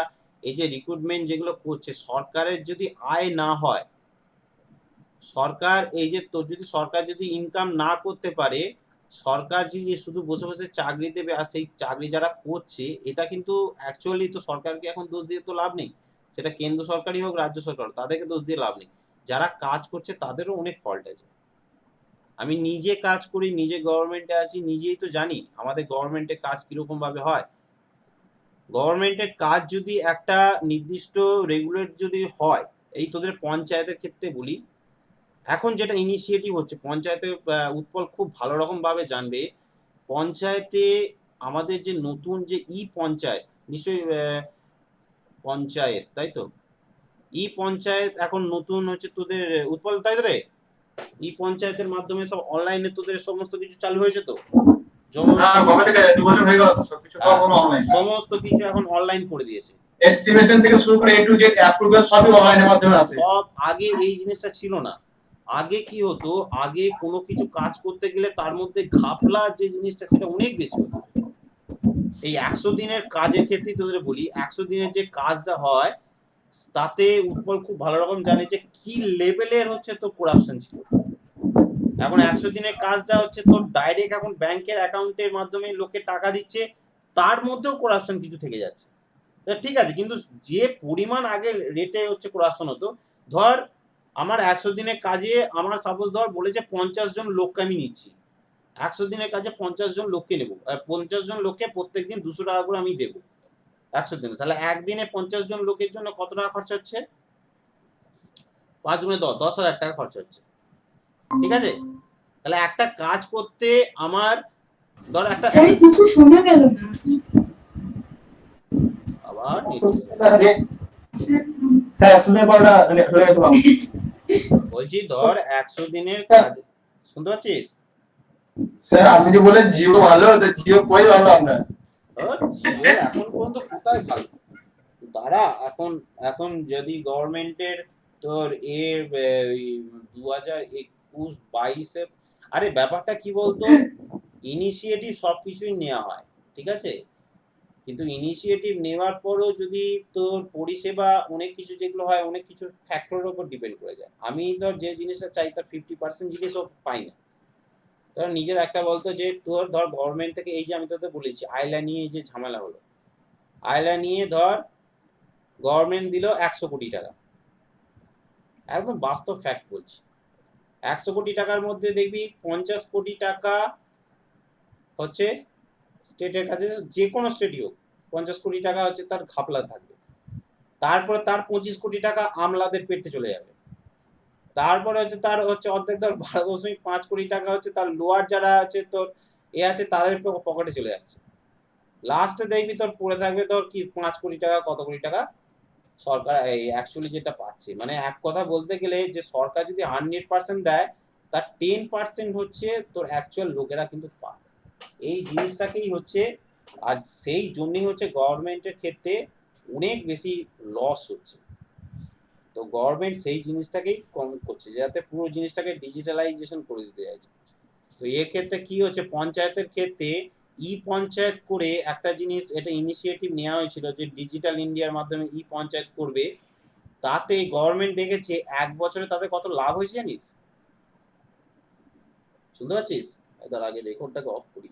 এই যে রিক্রুটমেন্ট যেগুলো করছে সরকারের যদি আয় না হয়, সরকার এই যে তোর যদি সরকার যদি ইনকাম না করতে পারে, সরকার যদি শুধু বসে বসে চাকরি দেবে আর সেই চাকরি যারা করছে, এটা কিন্তু অ্যাকচুয়ালি তো সরকারকে এখন দোষ দিয়ে তো লাভ নেই, সেটা কেন্দ্র সরকারই হোক রাজ্য সরকার, তাদেরকে দোষ দিয়ে লাভ নেই। যারা কাজ করছে তাদেরও অনেক ফল্ট আছে। আমি নিজে কাজ করি, নিজে গভর্নমেন্টে আছি, নিজেই তো জানি আমাদের গভর্নমেন্টে কাজ কিরকম ভাবে হয়। গভর্নমেন্টের কাজ যদি একটা নির্দিষ্ট রেগুলেট যদি হয়, এই তোদের পঞ্চায়েতের ক্ষেত্রে বলি, এখন যেটা ইনিশিয়েটিভ হচ্ছে পঞ্চায়েতে, উৎপল খুব ভালো রকম ভাবে জানবে, পঞ্চায়েতে আমাদের যে নতুন যে ই পঞ্চায়েত, নিশ্চয়ই পঞ্চায়েত, তাই তো? ই পঞ্চায়েত এখন নতুন হচ্ছে তোদের, উৎপল তাই তো রে? ই পঞ্চায়েতের মাধ্যমে সব অনলাইনে তোদের সমস্ত কিছু চালু হয়েছে তো, হ্যাঁ কবে থেকে 2 বছর হয়ে গেল তো সবকিছু সব অনলাইন। সমস্ত কিছু এখন অনলাইন করে দিয়েছে। এস্টিমেশন থেকে শুরু করে এ টু জেড অ্যাপ্রুভাল সবই অনলাইনের মাধ্যমে আছে। সব আগে এই জিনিসটা ছিল না। আগে কি হতো, আগে কোনো কিছু কাজ করতে গেলে তার মধ্যে ঘাপলা যে জিনিসটা সেটা অনেক বেশি হতো। এই 100 দিনের কাজের ক্ষেত্রে তোদের বলি, 100 দিনের যে কাজটা হয় তাতে উৎপল খুব ভালো রকম জানে যে কি লেভেলের হচ্ছে তো করাপশন ছিল। এখন 100 দিনের কাজটা হচ্ছে তোর ডাইরেক্ট এখন ব্যাংকের অ্যাকাউন্টের মাধ্যমে লোকে টাকা দিচ্ছে, তার মধ্যেও করাপশন কিছু থেকে যাচ্ছে। ঠিক আছে, কিন্তু যে পরিমাণ আগে রেটে হচ্ছে করাপশন হতো, ধর আমার 100 দিনের কাজে আমার সাপোজ ধর বলেছে 50 জন লোককে আমি নিচ্ছি, 100 দিনের কাজে 50 জন লোককে নেবো, 50 জন লোককে প্রত্যেকদিন 200 টাকা করে আমি দেবো 100 দিনে, তাহলে একদিনে 50 জন লোকের জন্য কত টাকা খরচা হচ্ছে? 5 গুণে 10,000 টাকা খরচা হচ্ছে। ঠিক আছে, তাহলে একটা কাজ করতে আমার ধর একটা স্যার কিছু শোনা গেল না। আবার নেট চলে গেল। স্যার শুনে পড়া শুনে গেলাম। বলছি ধর 100 দিনের কাজ, শুনতে পাচ্ছিস? স্যার আপনি যে বলেন জিও ভালো, তো জিও কই ভালো আপনার? জিও এখন পর্যন্ত কোথায় ভালো, তারা এখন এখন যদি গভর্নমেন্টের তোর এর 2021-22-এ, আরে ব্যাপারটা কি বলতো, ইনিশিয়েটিভ সবকিছুই নেওয়া হয়, ঠিক আছে, কিন্তু ইনিশিয়েটিভ নেওয়ার পরও যদি তোর পরিষেবা অনেক কিছু যেগুলো হয় অনেক কিছু ফ্যাক্টরের উপর ডিপেন্ড করে যায়। আমি ধর যে জিনিসটা চাই তার 50% জিনিসও পাই না। তোর নিজের একটা বলতো যে তোর ধর গভর্নমেন্ট থেকে এই যে আমি তোদের বলেছি আইলা নিয়ে যে ঝামেলা হলো, আইলা নিয়ে ধর গভর্নমেন্ট দিল 100 কোটি টাকা, একদম বাস্তব ফ্যাক্ট বলছি, 100 কোটি টাকার মধ্যে দেখবি 50 কোটি টাকা হচ্ছে স্টেটের কাছে, যে কোনো স্টেটই হোক 50 কোটি টাকা হচ্ছে তার ঘাপলা থাকবে, তারপরে তার 25 কোটি টাকা আমলাদের পেটে চলে যাবে, তারপরে হচ্ছে তার হচ্ছে অর্ধেক ধর 12.5 কোটি টাকা হচ্ছে তার লোয়ার যারা আছে তোর এ আছে তাদের পকেটে চলে যাচ্ছে, লাস্টে দেখবি তোর পড়ে থাকবে তোর কি 5 কোটি টাকা কত কোটি টাকা সরকার এই অ্যাকচুয়ালি যেটা পাচ্ছে। মানে এক কথা বলতে গেলে যে সরকার যদি 100% দেয় তার 10% হচ্ছে তোর অ্যাকচুয়াল লোকেরা কিন্তু পায়, এই জিনিসটাকেই হচ্ছে, আর সেই জন্যই হচ্ছে গভর্নমেন্টের ক্ষেত্রে অনেক বেশি লস হচ্ছে। তো গভর্নমেন্ট সেই জিনিসটাকেই কম করছে যাতে পুরো জিনিসটাকে ডিজিটালাইজেশন করে দিতে চাইছে। তো এর ক্ষেত্রে কি হচ্ছে, পঞ্চায়েতের ক্ষেত্রে ই পঞ্চায়েত করে একটা জিনিস, এটা ইনিশিয়েটিভ নেওয়া হয়েছিল যে ডিজিটাল ইন্ডিয়ার মাধ্যমে ই পঞ্চায়েত করবে, তাতে গভর্নমেন্ট দেখেছে 1 বছরে তাদের কত লাভ হয়েছে জানিস? শুনতে পাচ্ছিস? তার আগে রেকর্ডটাকে অফ করি।